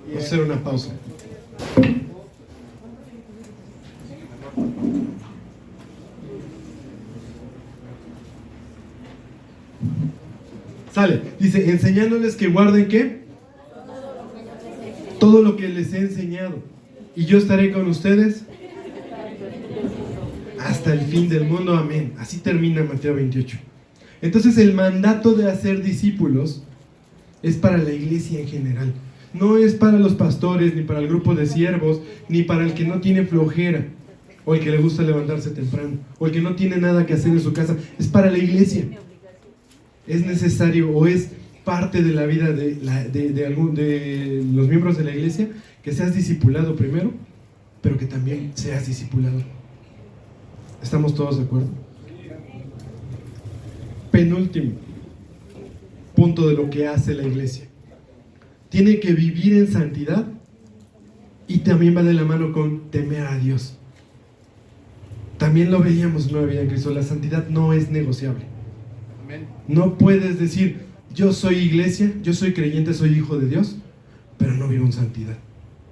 Vamos a hacer una pausa. Sale, dice: enseñándoles que guarden ¿qué? Todo lo que les he enseñado, y yo estaré con ustedes hasta el fin del mundo, amén. Así termina Mateo 28. Entonces, el mandato de hacer discípulos es para la iglesia en general. No es para los pastores, ni para el grupo de siervos, ni para el que no tiene flojera, o el que le gusta levantarse temprano, o el que no tiene nada que hacer en su casa. Es para la iglesia. Es necesario, o es parte de la vida de los miembros de la iglesia, que seas discipulado primero, pero que también seas discipulado. ¿Estamos todos de acuerdo? Penúltimo punto de lo que hace la iglesia: tiene que vivir en santidad, y también va de la mano con temer a Dios. También lo veíamos en Nueva Vida en Cristo. La santidad no es negociable. No puedes decir: yo soy iglesia, yo soy creyente, soy hijo de Dios, pero no vivo en santidad.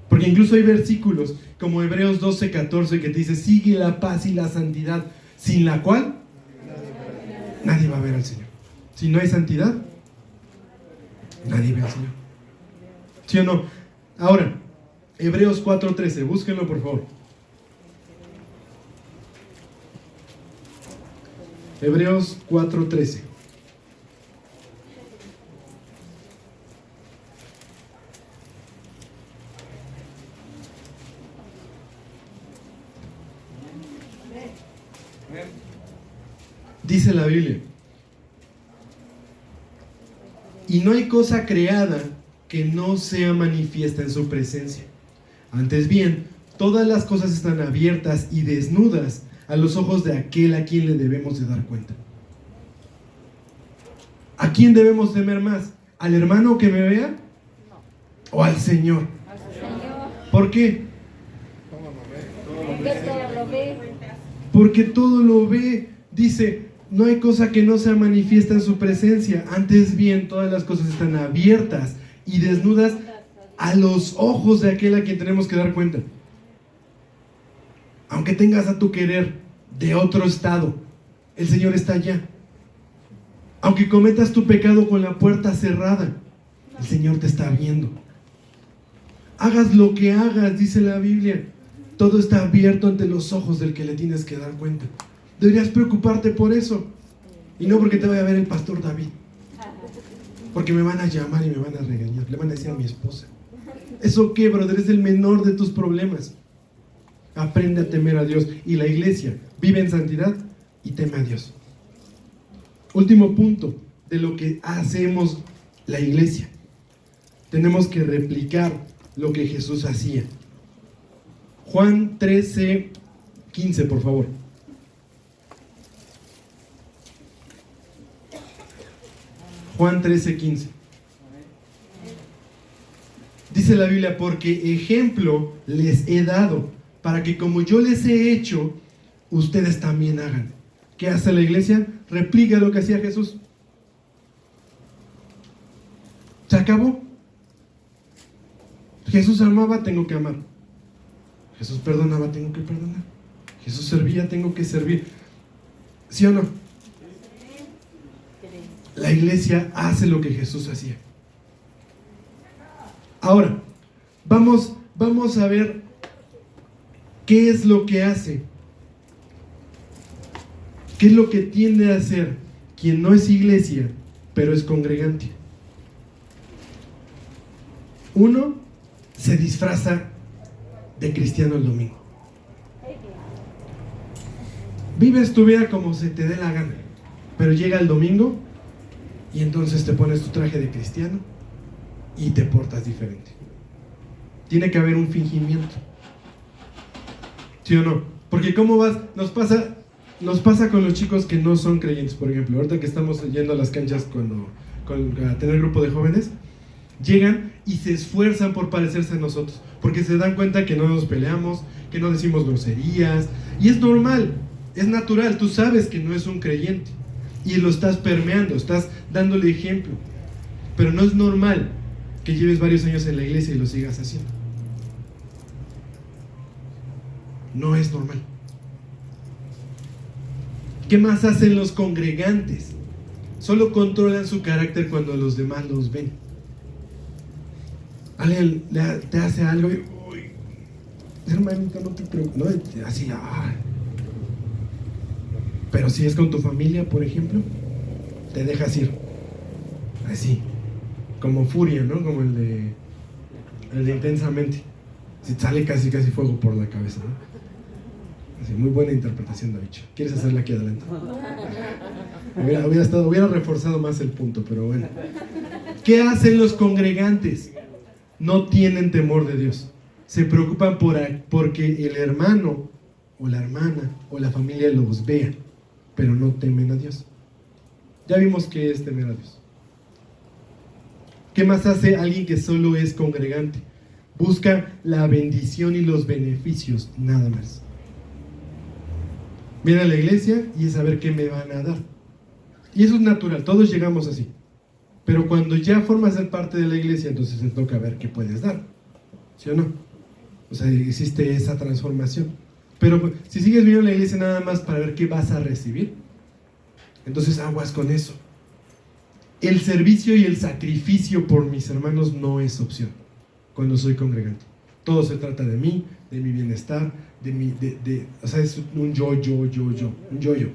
Porque incluso hay versículos como Hebreos 12:14 que te dice: sigue la paz y la santidad, sin la cual nadie va a ver al Señor. Si no hay santidad, nadie ve al Señor. ¿Sí o no? Ahora, Hebreos 4:13, búsquenlo por favor. Hebreos 4:13. Dice la Biblia: y no hay cosa creada que no sea manifiesta en su presencia. Antes bien, todas las cosas están abiertas y desnudas a los ojos de aquel a quien le debemos de dar cuenta. ¿A quién debemos temer más? ¿Al hermano que me vea? ¿O al Señor? ¿Por qué? Porque todo lo ve. Porque todo lo ve. Dice: no hay cosa que no sea manifiesta en su presencia. Antes bien, todas las cosas están abiertas y desnudas a los ojos de aquel a quien tenemos que dar cuenta. Aunque tengas a tu querer de otro estado, el Señor está allá. Aunque cometas tu pecado con la puerta cerrada, el Señor te está viendo. Hagas lo que hagas, dice la Biblia, todo está abierto ante los ojos del que le tienes que dar cuenta. Deberías preocuparte por eso. Y no porque te vaya a ver el pastor David. Porque me van a llamar y me van a regañar. Le van a decir a mi esposa. ¿Eso qué, brother? Es el menor de tus problemas. Aprende a temer a Dios. Y la iglesia vive en santidad y teme a Dios. Último punto de lo que hacemos la iglesia. Tenemos que replicar lo que Jesús hacía. Juan 13:15, por favor. Juan 13:15. Dice la Biblia: porque ejemplo les he dado, para que como yo les he hecho, ustedes también hagan. ¿Qué hace la iglesia? Replica lo que hacía Jesús. Se acabó. Jesús amaba, tengo que amar. Jesús perdonaba, tengo que perdonar. Jesús servía, tengo que servir. ¿Sí o no? La iglesia hace lo que Jesús hacía. Ahora, vamos a ver qué es lo que hace. ¿Qué es lo que tiende a hacer quien no es iglesia, pero es congregante? Uno, se disfraza de cristiano el domingo. Vives tu vida como se te dé la gana, pero llega el domingo y entonces te pones tu traje de cristiano y te portas diferente. Tiene que haber un fingimiento. ¿Sí o no? Porque ¿cómo vas? Nos pasa con los chicos que no son creyentes, por ejemplo. Ahorita que estamos yendo a las canchas a tener grupo de jóvenes, llegan y se esfuerzan por parecerse a nosotros, porque se dan cuenta que no nos peleamos, que no decimos groserías, y es normal, es natural. Tú sabes que no es un creyente y lo estás permeando, estás dándole ejemplo, pero no es normal que lleves varios años en la iglesia y lo sigas haciendo. No es normal. ¿Qué más hacen los congregantes? Solo controlan su carácter cuando los demás los ven. Alguien te hace algo y, uy, hermanito, no te preocupes, no, así, ay. Pero si es con tu familia, por ejemplo, te dejas ir, así, como furia, ¿no? Como el de Intensamente. Si sale casi fuego por la cabeza, ¿no? Así, muy buena interpretación, David. ¿Quieres hacerla aquí adelante? Hubiera reforzado más el punto, pero bueno. ¿Qué hacen los congregantes? No tienen temor de Dios. Se preocupan porque el hermano o la hermana o la familia los vea, pero no temen a Dios. Ya vimos qué es temer a Dios. ¿Qué más hace alguien que solo es congregante? Busca la bendición y los beneficios, nada más. Viene a la iglesia y es saber qué me van a dar. Y eso es natural, todos llegamos así. Pero cuando ya formas parte de la iglesia, entonces te toca ver qué puedes dar. ¿Sí o no? O sea, existe esa transformación. Pero si sigues viendo la iglesia nada más para ver qué vas a recibir, entonces aguas con eso. El servicio y el sacrificio por mis hermanos no es opción cuando soy congregante. Todo se trata de mí, de mi bienestar, o sea, es un yo, un yo-yo.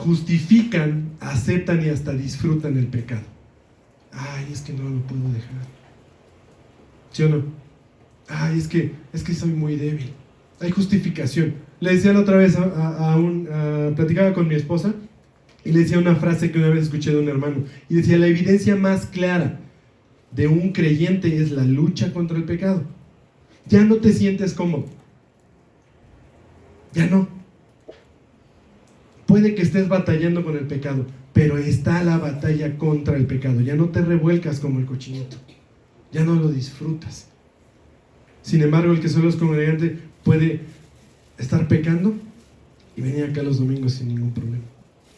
justifican, aceptan y hasta disfrutan el pecado. Ay, es que no lo puedo dejar. ¿Sí o no? Ay, es que soy muy débil. Hay justificación. Le decía la otra vez platicaba con mi esposa y le decía una frase que una vez escuché de un hermano. Y decía, la evidencia más clara de un creyente es la lucha contra el pecado. Ya no te sientes cómodo. Ya no. Puede que estés batallando con el pecado, pero está la batalla contra el pecado. Ya no te revuelcas como el cochinito. Ya no lo disfrutas. Sin embargo, el que solo es congregante puede estar pecando y venir acá los domingos sin ningún problema.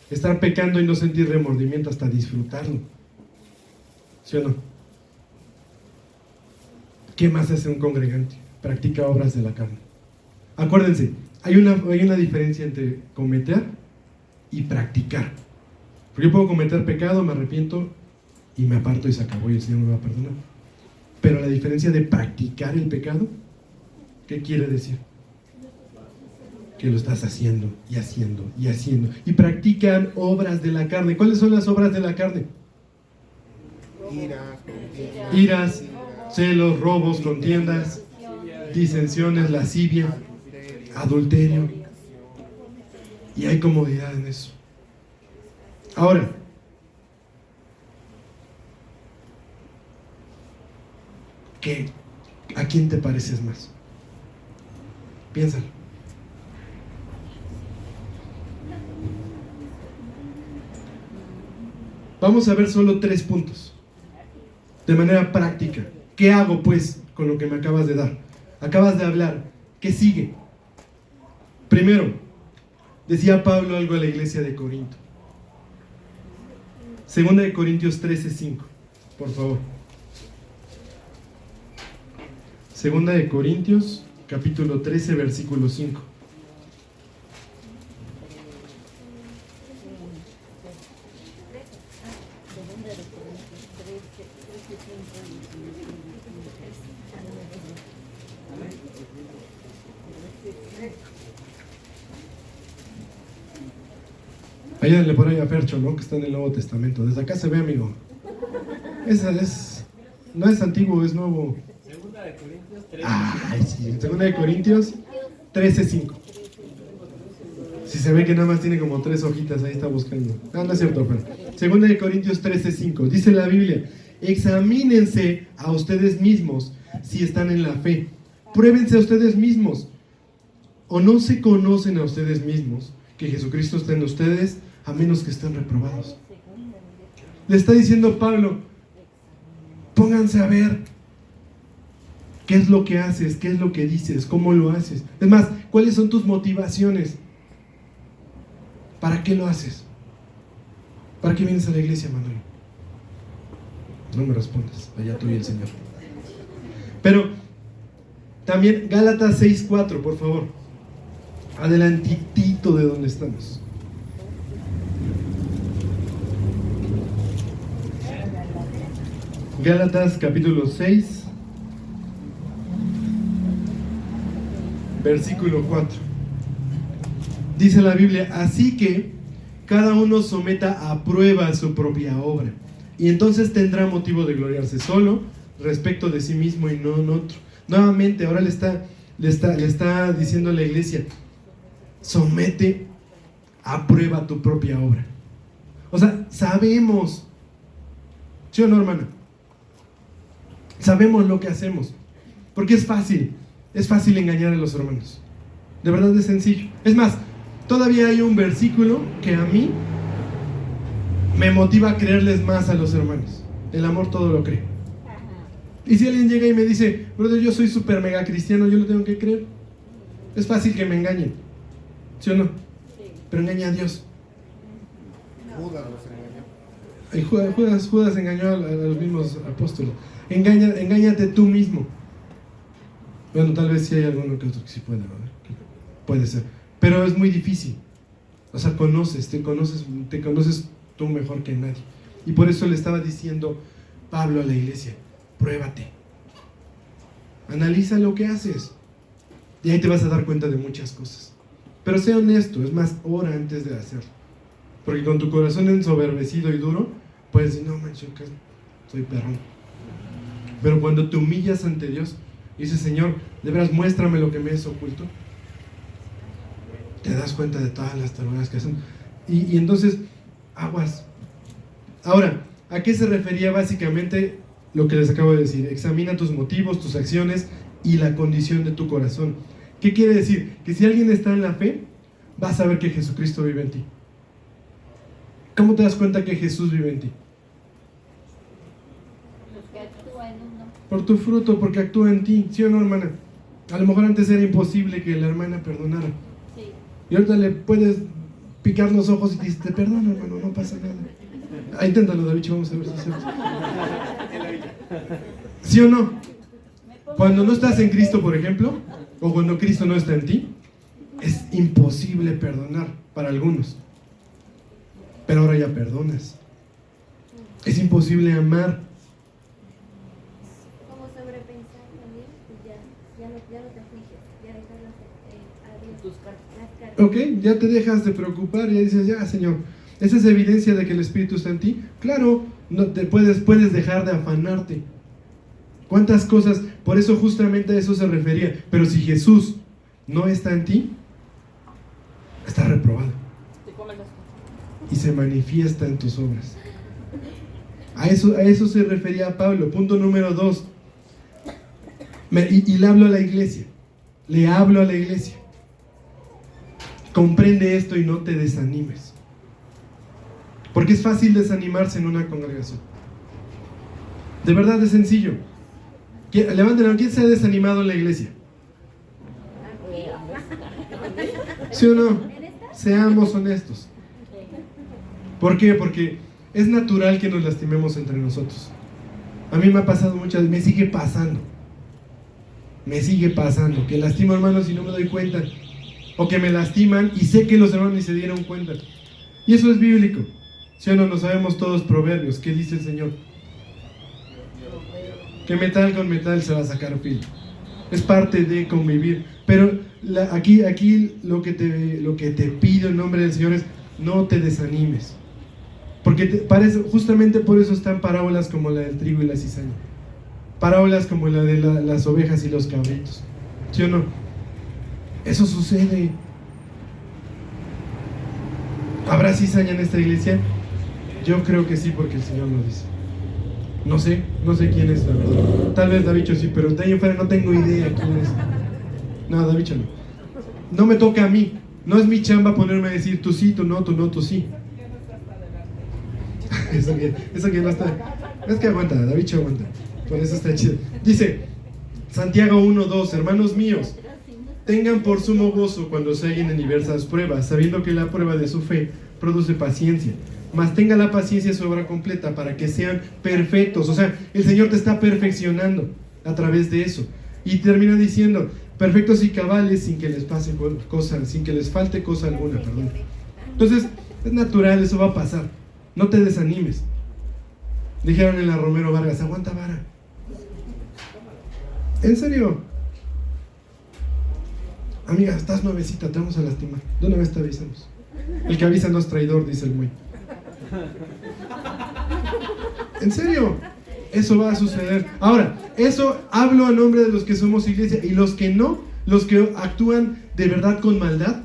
Estar pecando y no sentir remordimiento, hasta disfrutarlo. ¿Sí o no? ¿Qué más hace un congregante? Practica obras de la carne. Acuérdense, hay una diferencia entre cometer y practicar. Porque yo puedo cometer pecado, me arrepiento y me aparto y se acabó y el Señor me va a perdonar. Pero la diferencia de practicar el pecado, ¿qué quiere decir? Que lo estás haciendo y haciendo y haciendo. Y practican obras de la carne. ¿Cuáles son las obras de la carne? Iras, celos, robos, contiendas, disensiones, lascivia, adulterio. Y hay comodidad en eso. Ahora, ¿a quién te pareces más? Piénsalo. Vamos a ver solo 3 puntos de manera práctica. ¿Qué hago pues con lo que me acabas de dar? Acabas de hablar. ¿Qué sigue? Primero, decía Pablo algo a la iglesia de Corinto. 2 Corintios 13:5, por favor. 2 Corintios, capítulo 13, versículo 5. Ayúdenle por ahí a Fercho, ¿no? Que está en el Nuevo Testamento. Desde acá se ve, amigo. No es antiguo, es nuevo. 2 Corintios 13. Ay, sí. 2 Corintios 13:5. Si se ve que nada más tiene como 3 hojitas, ahí está buscando. No es cierto, pero 2 Corintios 13:5. Dice la Biblia: examínense a ustedes mismos si están en la fe. Pruébense a ustedes mismos. ¿O no se conocen a ustedes mismos que Jesucristo está en ustedes, a menos que estén reprobados? Le está diciendo Pablo, pónganse a ver qué es lo que haces, qué es lo que dices, cómo lo haces. Es más, ¿cuáles son tus motivaciones? ¿Para qué lo haces? ¿Para qué vienes a la iglesia, Manuel? No me respondas, allá tú y el Señor. Pero también Gálatas 6:4, por favor. Adelantito de donde estamos. Gálatas capítulo 6, versículo 4. Dice la Biblia: así que cada uno someta a prueba su propia obra, y entonces tendrá motivo de gloriarse solo respecto de sí mismo y no en otro. Nuevamente, ahora le está diciendo a la iglesia: somete a prueba tu propia obra. O sea, sabemos, ¿sí o no, hermana? Sabemos lo que hacemos, porque es fácil engañar a los hermanos. De verdad es sencillo. Es más, todavía hay un versículo que a mí me motiva a creerles más a los hermanos. El amor todo lo cree. Y si alguien llega y me dice: brother, yo soy súper mega cristiano, yo lo tengo que creer. Es fácil que me engañen, ¿sí o no? Pero engaña a Dios. Judas los engañó. Judas engañó a los mismos apóstoles. Engáñate tú mismo. Bueno, tal vez sí hay alguno que otro que sí puede, ¿no? Puede ser, pero es muy difícil. O sea, te conoces tú mejor que nadie. Y por eso le estaba diciendo Pablo a la iglesia: pruébate, analiza lo que haces, y ahí te vas a dar cuenta de muchas cosas. Pero sé honesto, es más, ora antes de hacerlo. Porque con tu corazón ensoberbecido y duro, puedes decir, no manches, soy perrón. Pero cuando te humillas ante Dios y dices, Señor, de veras muéstrame lo que me es oculto, te das cuenta de todas las tarugadas que hacen. Y entonces, aguas. Ahora, ¿a qué se refería básicamente lo que les acabo de decir? Examina tus motivos, tus acciones y la condición de tu corazón. ¿Qué quiere decir? Que si alguien está en la fe, vas a ver que Jesucristo vive en ti. ¿Cómo te das cuenta que Jesús vive en ti? Por tu fruto, porque actúa en ti, ¿sí o no, hermana? A lo mejor antes era imposible que la hermana perdonara. Sí. Y ahorita le puedes picar los ojos y te dices, te perdono, hermano, no pasa nada. Inténtalo, David, vamos a ver si se hace. ¿Sí o no? Cuando no estás en Cristo, por ejemplo, o cuando Cristo no está en ti, es imposible perdonar para algunos. Pero ahora ya perdonas. Es imposible amar. Como sobrepensar también, pues ya no te afliges, ya dejas a Dios las cargas. Ok, ya te dejas de preocupar, ya dices, ya, Señor, esa es evidencia de que el Espíritu está en ti. Claro, no te puedes dejar de afanarte. ¿Cuántas cosas? Por eso justamente a eso se refería. Pero si Jesús no está en ti, está reprobado. Y se manifiesta en tus obras. A eso se refería Pablo. Punto número 2. Y le hablo a la iglesia. Le hablo a la iglesia. Comprende esto y no te desanimes. Porque es fácil desanimarse en una congregación. De verdad es sencillo. Levanten, ¿quién se ha desanimado en la iglesia? ¿Sí o no? Seamos honestos. ¿Por qué? Porque es natural que nos lastimemos entre nosotros. A mí me ha pasado muchas veces, me sigue pasando, que lastimo hermanos y no me doy cuenta, o que me lastiman y sé que los hermanos ni se dieron cuenta. Y eso es bíblico. ¿Sí o no? Lo sabemos todos, Proverbios. ¿Qué dice el Señor? Que metal con metal se va a sacar filo. Es parte de convivir. Pero aquí lo que te pido en nombre del Señor es no te desanimes. Porque justamente por eso están parábolas como la del trigo y la cizaña. Parábolas como la de las ovejas y los cabritos. ¿Sí o no? Eso sucede. ¿Habrá cizaña en esta iglesia? Yo creo que sí, porque el Señor lo dice. No sé quién es, la verdad. Tal vez Davicho sí, pero de ahí en fuera no tengo idea quién es. No, Davicho no. No me toca a mí. No es mi chamba ponerme a decir tú sí, tú no, tú no, tú sí. Eso que no está. Es que aguanta, Davicho aguanta. Por eso está chido. Dice Santiago 1:2, hermanos míos, tengan por sumo gozo cuando se hallen en diversas pruebas, sabiendo que la prueba de su fe produce paciencia. Mas tenga la paciencia su obra completa para que sean perfectos. O sea, el Señor te está perfeccionando a través de eso. Y termina diciendo, perfectos y cabales sin que les pase cosa, sin que les falte cosa alguna, perdón. Entonces, es natural, eso va a pasar. No te desanimes. Dijeron en la Romero Vargas, aguanta vara. ¿En serio? Amiga, estás nuevecita, te vamos a lastimar. De una vez te avisamos. El que avisa no es traidor, dice el güey. ¿En serio? Eso va a suceder. Ahora, eso hablo a nombre de los que somos iglesia. Y los que no, los que actúan de verdad con maldad,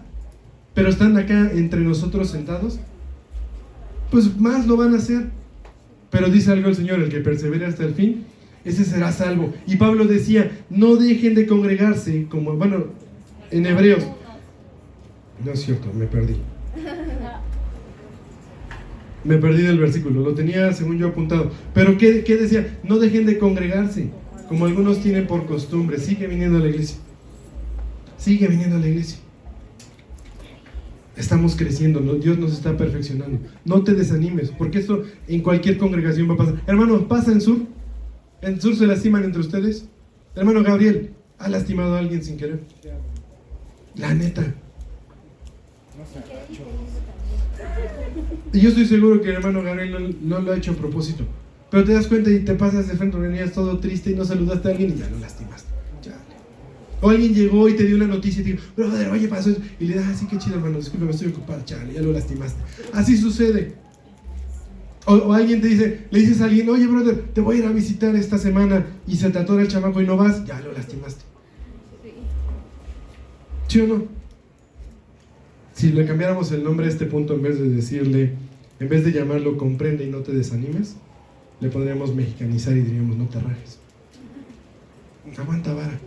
pero están acá entre nosotros sentados, pues más lo van a hacer. Pero dice algo el Señor, el que persevere hasta el fin, ese será salvo. Y Pablo decía, no dejen de congregarse, como, bueno, en Hebreos. No es cierto, me perdí. Me perdí del versículo, lo tenía según yo apuntado. Pero ¿qué decía? No dejen de congregarse, como algunos tienen por costumbre. Sigue viniendo a la iglesia. Sigue viniendo a la iglesia. Estamos creciendo, Dios nos está perfeccionando. No te desanimes, porque esto en cualquier congregación va a pasar. Hermano, ¿pasa en Sur? ¿En Sur se lastiman entre ustedes? Hermano Gabriel, ¿ha lastimado a alguien sin querer? La neta. Y yo estoy seguro que el hermano Gabriel no lo ha hecho a propósito. Pero te das cuenta y te pasas de frente, venías todo triste y no saludaste a alguien y ya lo lastimaste. Ya. O alguien llegó y te dio una noticia y te dijo, brother, oye, pasó eso. Y le das, sí, qué chido, hermano, discúlpame, estoy ocupado, chale, ya lo lastimaste. Así sucede. O alguien te dice, le dices a alguien, oye, brother, te voy a ir a visitar esta semana, y se te atora el chamaco y no vas, ya lo lastimaste. ¿Sí o no? Si le cambiáramos el nombre a este punto, en vez de llamarlo comprende y no te desanimes, le podríamos mexicanizar y diríamos, no te rajes. Aguanta vara.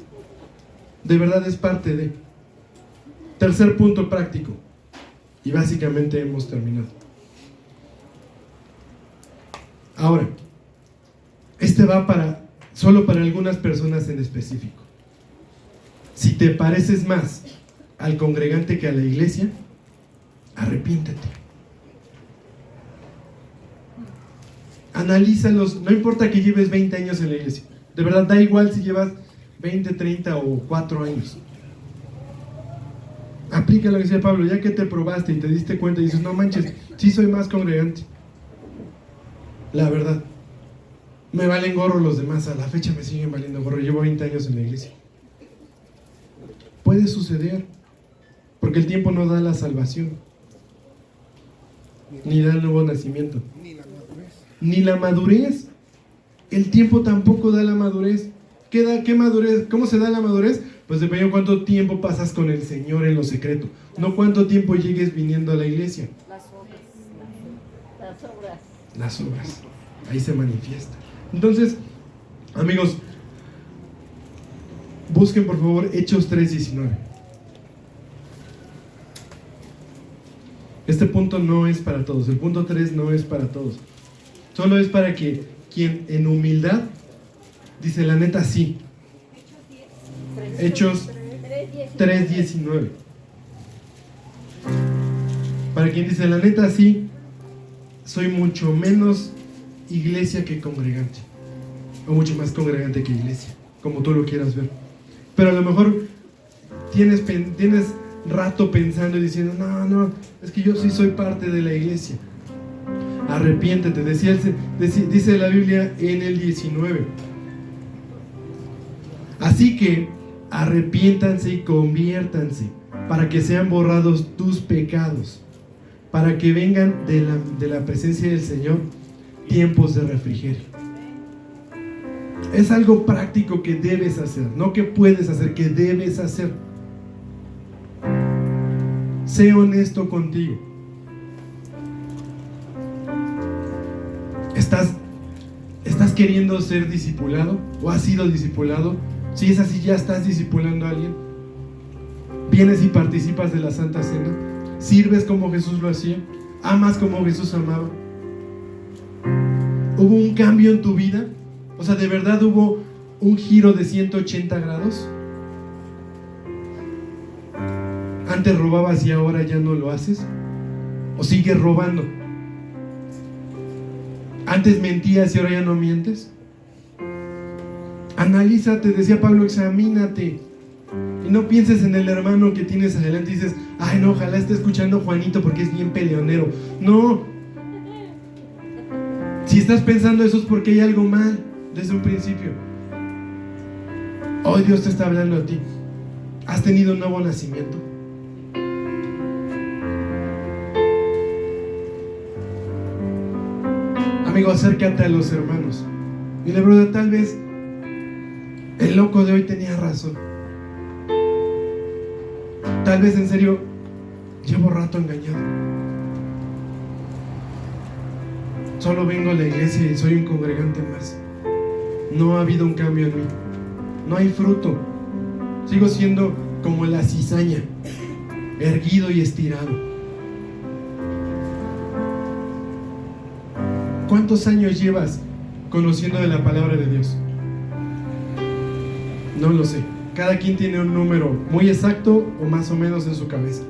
De verdad es parte de. Tercer punto práctico. Y básicamente hemos terminado. Ahora, este va solo para algunas personas en específico. Si te pareces más al congregante que a la iglesia, arrepiéntete. Analízalos, no importa que lleves 20 años en la iglesia. De verdad, da igual si llevas 20, 30 o 4 años. Aplica lo que decía Pablo, ya que te probaste y te diste cuenta y dices, no manches, sí soy más congregante. La verdad, me valen gorro los demás, a la fecha me siguen valiendo gorro, llevo 20 años en la iglesia. Puede suceder, porque el tiempo no da la salvación, ni da el nuevo nacimiento, ni la madurez. El tiempo tampoco da la madurez. ¿Qué madurez? ¿Cómo se da la madurez? Pues depende de cuánto tiempo pasas con el Señor en lo secreto, no cuánto tiempo llegues viniendo a la iglesia. Las obras, ahí se manifiesta. Entonces, amigos, busquen por favor Hechos 3:19. Este punto no es para todos, el punto 3 no es para todos, solo es para que quien en humildad dice la neta sí. Hechos 3:19. Para quien dice la neta sí, soy mucho menos iglesia que congregante, o mucho más congregante que iglesia, como tú lo quieras ver. Pero a lo mejor tienes rato pensando y diciendo, no, es que yo sí soy parte de la iglesia. Arrepiéntete, dice la Biblia en el 19. Así que arrepiéntanse y conviértanse para que sean borrados tus pecados, para que vengan de la presencia del Señor tiempos de refrigerio. Es algo práctico que debes hacer, no que puedes hacer, que debes hacer. Sé honesto contigo. ¿Estás queriendo ser discipulado? ¿O has sido discipulado? Si es así, ya estás discipulando a alguien. ¿Vienes y participas de la Santa Cena? ¿Sirves como Jesús lo hacía? ¿Amas como Jesús amaba? ¿Hubo un cambio en tu vida? O sea, ¿de verdad hubo un giro de 180 grados? ¿Antes robabas y ahora ya no lo haces? ¿O sigues robando? ¿Antes mentías y ahora ya no mientes? Analízate, decía Pablo, examínate. Y no pienses en el hermano que tienes adelante y dices, ay no, ojalá esté escuchando Juanito porque es bien peleonero. No. Si estás pensando eso es porque hay algo mal desde un principio. Hoy Dios te está hablando a ti. ¿Has tenido un nuevo nacimiento? Amigo, acércate a los hermanos. Dile, brother, tal vez el loco de hoy tenía razón. Tal vez en serio llevo rato engañado. Solo vengo a la iglesia y soy un congregante más. No ha habido un cambio en mí. No hay fruto. Sigo siendo como la cizaña, erguido y estirado. ¿Cuántos años llevas conociendo de la palabra de Dios? No lo sé. Cada quien tiene un número muy exacto o más o menos en su cabeza.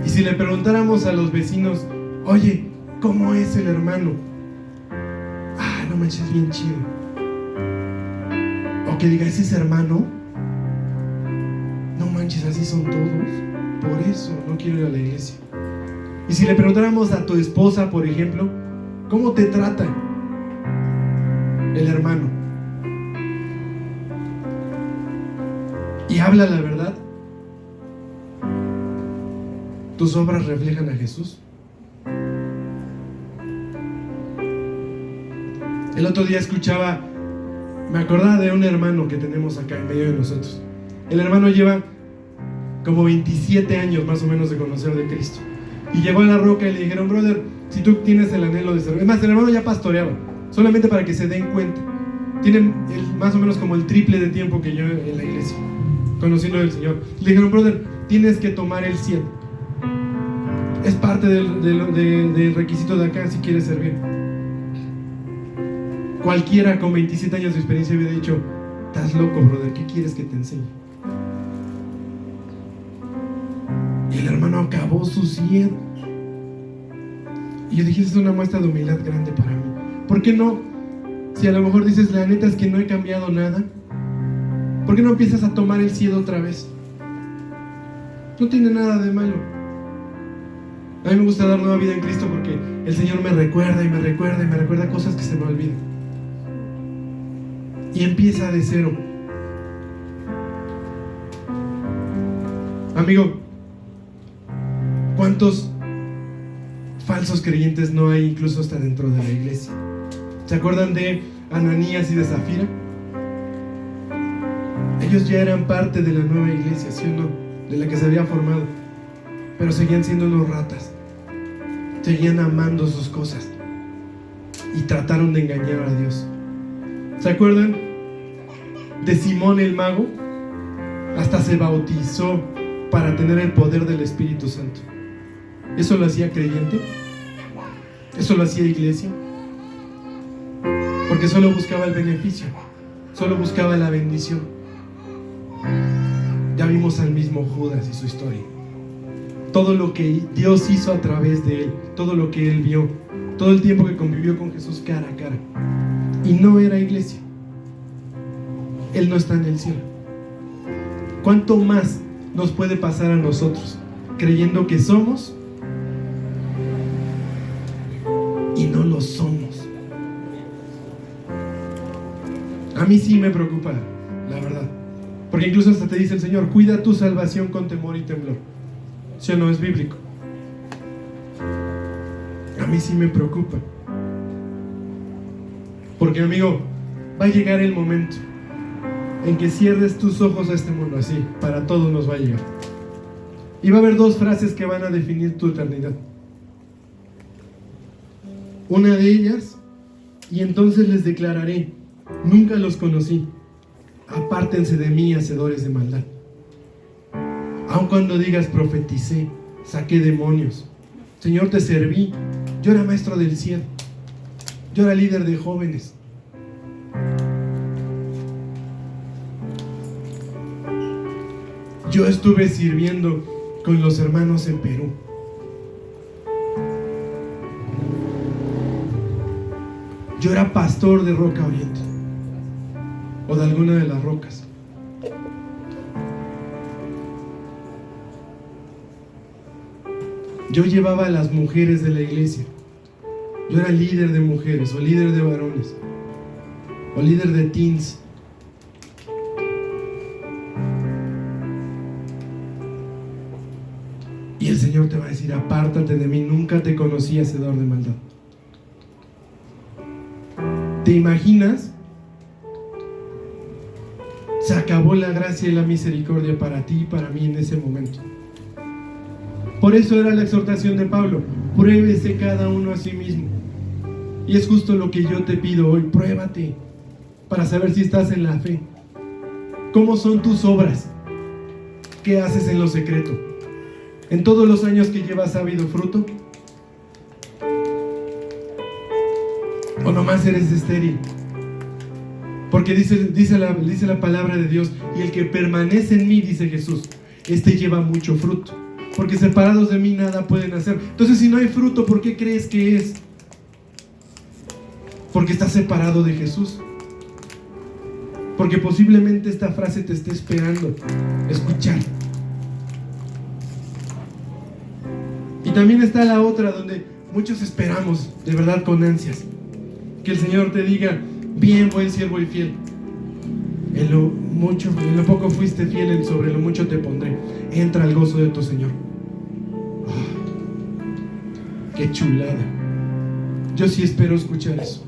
Y si le preguntáramos a los vecinos, oye, ¿cómo es el hermano? Ah, no manches, bien chido. O que diga, ¿ese es hermano? No manches, así son todos. Por eso no quiero ir a la iglesia. Y si le preguntáramos a tu esposa, por ejemplo, ¿cómo te trata el hermano? y habla la verdad, tus obras reflejan a Jesús. El otro día escuchaba, me acordaba de un hermano que tenemos acá en medio de nosotros. El hermano lleva como 27 años más o menos de conocer de Cristo. Y llegó a la roca y le dijeron: brother, si tú tienes el anhelo de servir. Es más, el hermano ya pastoreaba, solamente para que se den cuenta. Tienen más o menos como el triple de tiempo que yo en la iglesia, conociendo del Señor. Le dijeron: brother, tienes que tomar el 100. Es parte del requisito de acá si quieres servir. Cualquiera con 27 años de experiencia hubiera dicho: estás loco, brother, ¿qué quieres que te enseñe? Y el hermano acabó su 100. Y yo dije: esa es una muestra de humildad grande para mí. ¿Por qué no? Si a lo mejor dices: la neta es que no he cambiado nada, ¿por qué no empiezas a tomar el 100 otra vez? No tiene nada de malo. A mí me gusta dar nueva vida en Cristo porque el Señor me recuerda y me recuerda y me recuerda cosas que se me olvidan. Y empieza de cero. Amigo, ¿cuántos falsos creyentes no hay incluso hasta dentro de la iglesia? ¿Se acuerdan de Ananías y de Zafira? Ellos ya eran parte de la nueva iglesia, ¿sí o no? De la que se había formado, pero seguían siendo unos ratas. Seguían amando sus cosas y trataron de engañar a Dios. ¿Se acuerdan de Simón el mago? Hasta se bautizó para tener el poder del Espíritu Santo. ¿Eso lo hacía creyente? ¿Eso lo hacía iglesia? Porque solo buscaba el beneficio, solo buscaba la bendición. Ya vimos al mismo Judas y su historia. Todo lo que Dios hizo a través de él, todo lo que él vio, todo el tiempo que convivió con Jesús cara a cara. Y no era iglesia. Él no está en el cielo. ¿Cuánto más nos puede pasar a nosotros creyendo que somos y no lo somos? A mí sí me preocupa, la verdad, porque incluso hasta te dice el Señor: cuida tu salvación con temor y temblor. ¿Sí o no? Es bíblico. A mí sí me preocupa, porque, amigo, va a llegar el momento en que cierres tus ojos a este mundo. Así, para todos nos va a llegar. Y va a haber dos frases que van a definir tu eternidad. Una de ellas: y entonces les declararé, nunca los conocí, apártense de mí, hacedores de maldad. Aun cuando digas: profeticé, saqué demonios, Señor, te serví, yo era maestro del 100, yo era líder de jóvenes. Yo estuve sirviendo con los hermanos en Perú. Yo era pastor de Roca Oriente o de alguna de las rocas. Yo llevaba a las mujeres de la iglesia. Yo era líder de mujeres, o líder de varones, o líder de teens. Y el Señor te va a decir: apártate de mí, nunca te conocí, hacedor de maldad. ¿Te imaginas? Se acabó la gracia y la misericordia para ti y para mí en ese momento. Por eso era la exhortación de Pablo: pruébese cada uno a sí mismo. Y es justo lo que yo te pido hoy: pruébate para saber si estás en la fe. ¿Cómo son tus obras? ¿Qué haces en lo secreto? ¿En todos los años que llevas ha habido fruto? ¿O nomás eres estéril? Porque dice la palabra de Dios: y el que permanece en mí, dice Jesús, este lleva mucho fruto, porque separados de mí nada pueden hacer. Entonces, si no hay fruto, ¿por qué crees que es? Porque estás separado de Jesús. Porque posiblemente esta frase te esté esperando escuchar. Y también está la otra, donde muchos esperamos de verdad con ansias que el Señor te diga: bien, buen siervo y fiel, en lo mucho, en lo poco fuiste fiel, sobre lo mucho te pondré. Entra al gozo de tu Señor. Qué chulada. Yo sí espero escuchar eso.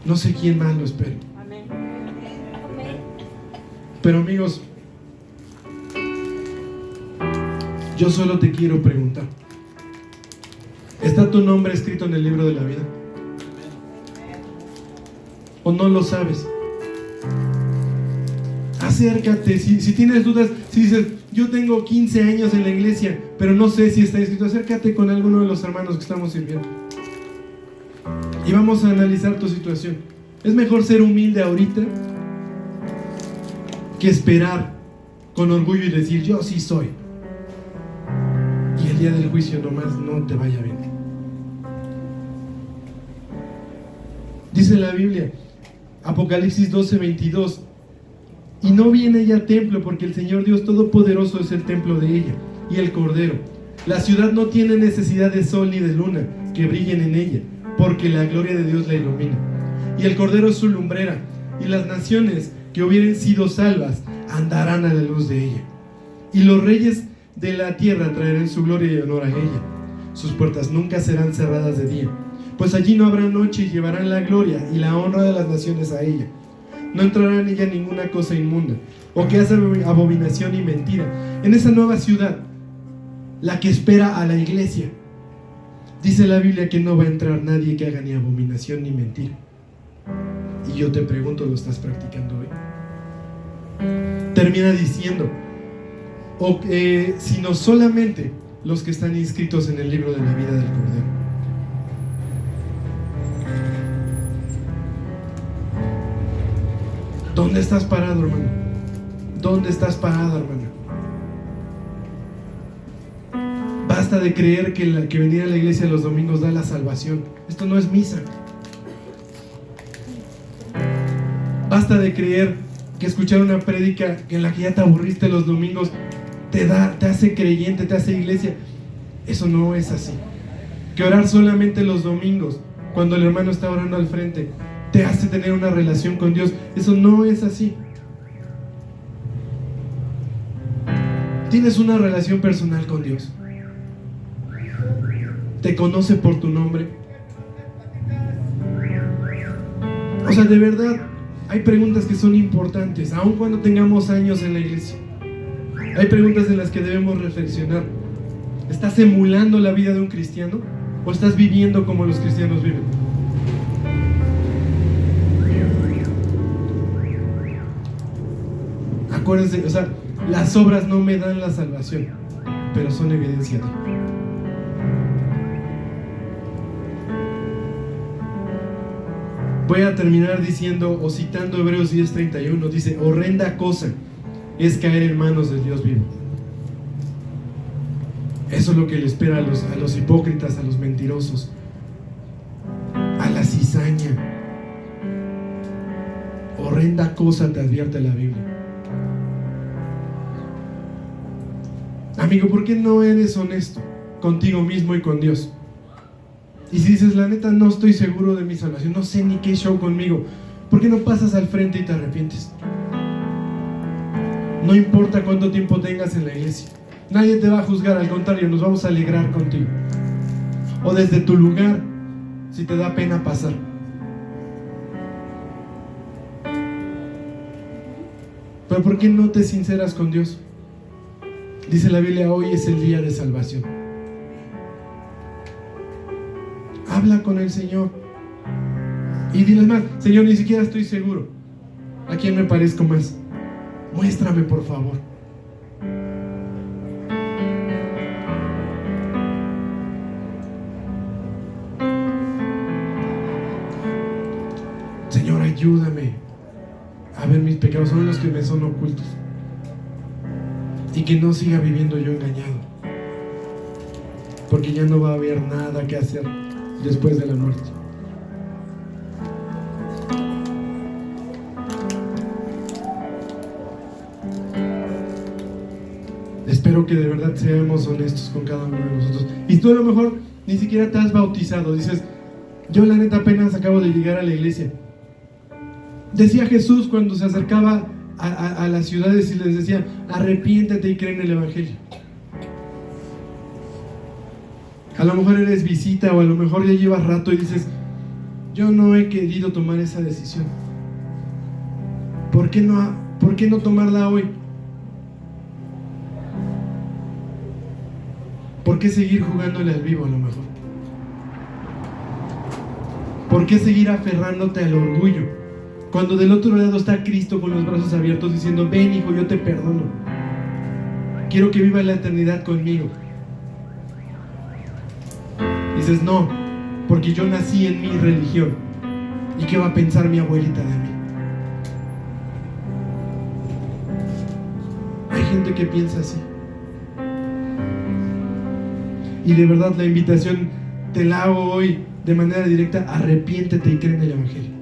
No sé quién más lo espera. Pero amigos, yo solo te quiero preguntar: ¿está tu nombre escrito en el libro de la vida? ¿O no lo sabes? Acércate, si tienes dudas, si dices, yo tengo 15 años en la iglesia, pero no sé si está escrito, acércate con alguno de los hermanos que estamos sirviendo y vamos a analizar tu situación. Es mejor ser humilde ahorita que esperar con orgullo y decir, yo sí soy, y el día del juicio nomás no te vaya bien. Dice la Biblia, Apocalipsis 12:22, y no viene ella al templo, porque el Señor Dios Todopoderoso es el templo de ella, y el Cordero. La ciudad no tiene necesidad de sol ni de luna que brillen en ella, porque la gloria de Dios la ilumina. Y el Cordero es su lumbrera, y las naciones que hubieren sido salvas andarán a la luz de ella. Y los reyes de la tierra traerán su gloria y honor a ella. Sus puertas nunca serán cerradas de día, pues allí no habrá noche, y llevarán la gloria y la honra de las naciones a ella. No entrará en ella ninguna cosa inmunda, o que hace abominación y mentira. En esa nueva ciudad, la que espera a la iglesia, dice la Biblia que no va a entrar nadie que haga ni abominación ni mentira. Y yo te pregunto, ¿lo estás practicando hoy? Termina diciendo, sino solamente los que están inscritos en el libro de la vida del Cordero. ¿Dónde estás parado, hermano? ¿Dónde estás parada, hermana? Basta de creer que venir a la iglesia los domingos da la salvación. Esto no es misa. Basta de creer que escuchar una prédica en la que ya te aburriste los domingos te hace creyente, te hace iglesia. Eso no es así. Que orar solamente los domingos, cuando el hermano está orando al frente, te hace tener una relación con Dios. Eso no es así. Tienes una relación personal con Dios. Te conoce por tu nombre. O sea, de verdad, hay preguntas que son importantes, aun cuando tengamos años en la iglesia. Hay preguntas en las que debemos reflexionar. ¿Estás emulando la vida de un cristiano o estás viviendo como los cristianos viven? Acuérdense, o sea, las obras no me dan la salvación, pero son evidencia de. Voy a terminar diciendo o citando Hebreos 10:31, dice, horrenda cosa es caer en manos del Dios vivo. Eso es lo que le espera a los hipócritas, a los mentirosos, a la cizaña. Horrenda cosa te advierte la Biblia. Amigo, ¿por qué no eres honesto contigo mismo y con Dios? Y si dices, la neta, no estoy seguro de mi salvación, no sé ni qué show conmigo, ¿por qué no pasas al frente y te arrepientes? No importa cuánto tiempo tengas en la iglesia, nadie te va a juzgar, al contrario, nos vamos a alegrar contigo. O desde tu lugar, si te da pena pasar. Pero ¿por qué no te sinceras con Dios? Dice la Biblia, hoy es el día de salvación. Habla con el Señor y diles más, Señor, ni siquiera estoy seguro. ¿A quién me parezco más? Muéstrame, por favor. Señor, ayúdame a ver mis pecados, son los que me son ocultos, y que no siga viviendo yo engañado, porque ya no va a haber nada que hacer después de la muerte. Espero que de verdad seamos honestos con cada uno de nosotros. Y tú a lo mejor ni siquiera te has bautizado. Dices, yo la neta apenas acabo de llegar a la iglesia. Decía Jesús cuando se acercaba a las ciudades y les decía: arrepiéntete y cree en el Evangelio. A lo mejor eres visita, o a lo mejor ya llevas rato y dices: yo no he querido tomar esa decisión. ¿Por qué no tomarla hoy? ¿Por qué seguir jugándole al vivo a lo mejor? ¿Por qué seguir aferrándote al orgullo? Cuando del otro lado está Cristo con los brazos abiertos diciendo: ven, hijo, yo te perdono. Quiero que viva la eternidad conmigo. Dices: no, porque yo nací en mi religión. ¿Y qué va a pensar mi abuelita de mí? Hay gente que piensa así. Y de verdad la invitación te la hago hoy de manera directa: arrepiéntete y cree en el Evangelio.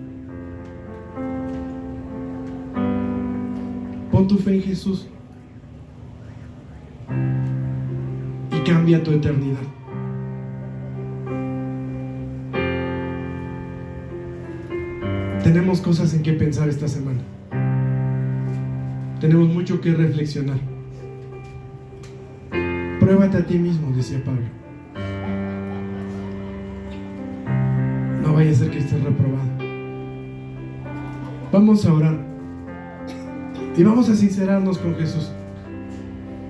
Pon tu fe en Jesús y cambia tu eternidad. Tenemos cosas en que pensar esta semana. Tenemos mucho que reflexionar. Pruébate a ti mismo, decía Pablo. No vaya a ser que estés reprobado. Vamos a orar y vamos a sincerarnos con Jesús.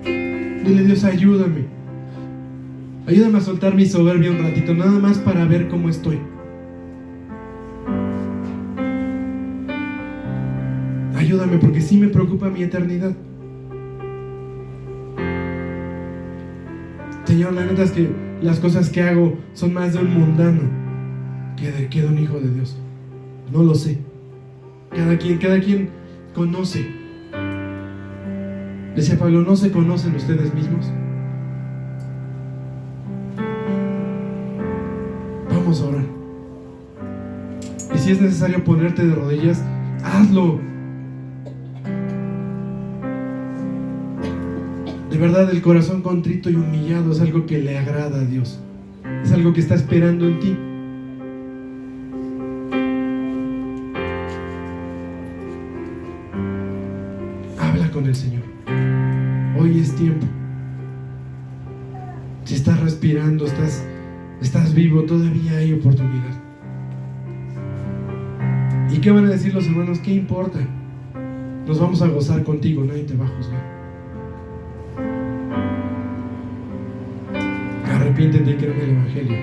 Dile: Dios, ayúdame. Ayúdame a soltar mi soberbia un ratito, nada más para ver cómo estoy. Ayúdame, porque sí me preocupa mi eternidad. Señor, la neta es que las cosas que hago son más de un mundano que de un hijo de Dios. No lo sé. Cada quien conoce. Decía Pablo: ¿no se conocen ustedes mismos? Vamos a orar. Y si es necesario ponerte de rodillas, hazlo. De verdad, el corazón contrito y humillado es algo que le agrada a Dios. Es algo que está esperando en ti. Habla con el Señor. Hoy es tiempo. Si estás respirando, estás vivo, todavía hay oportunidad. ¿Y qué van a decir los hermanos? ¿Qué importa? Nos vamos a gozar contigo, nadie te va a juzgar. Arrepiéntete y cree en el Evangelio.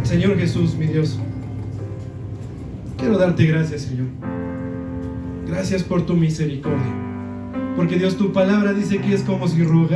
Señor Jesús, mi Dios, quiero darte gracias, Señor. Gracias por tu misericordia. Porque Dios, tu palabra dice que es como si rogara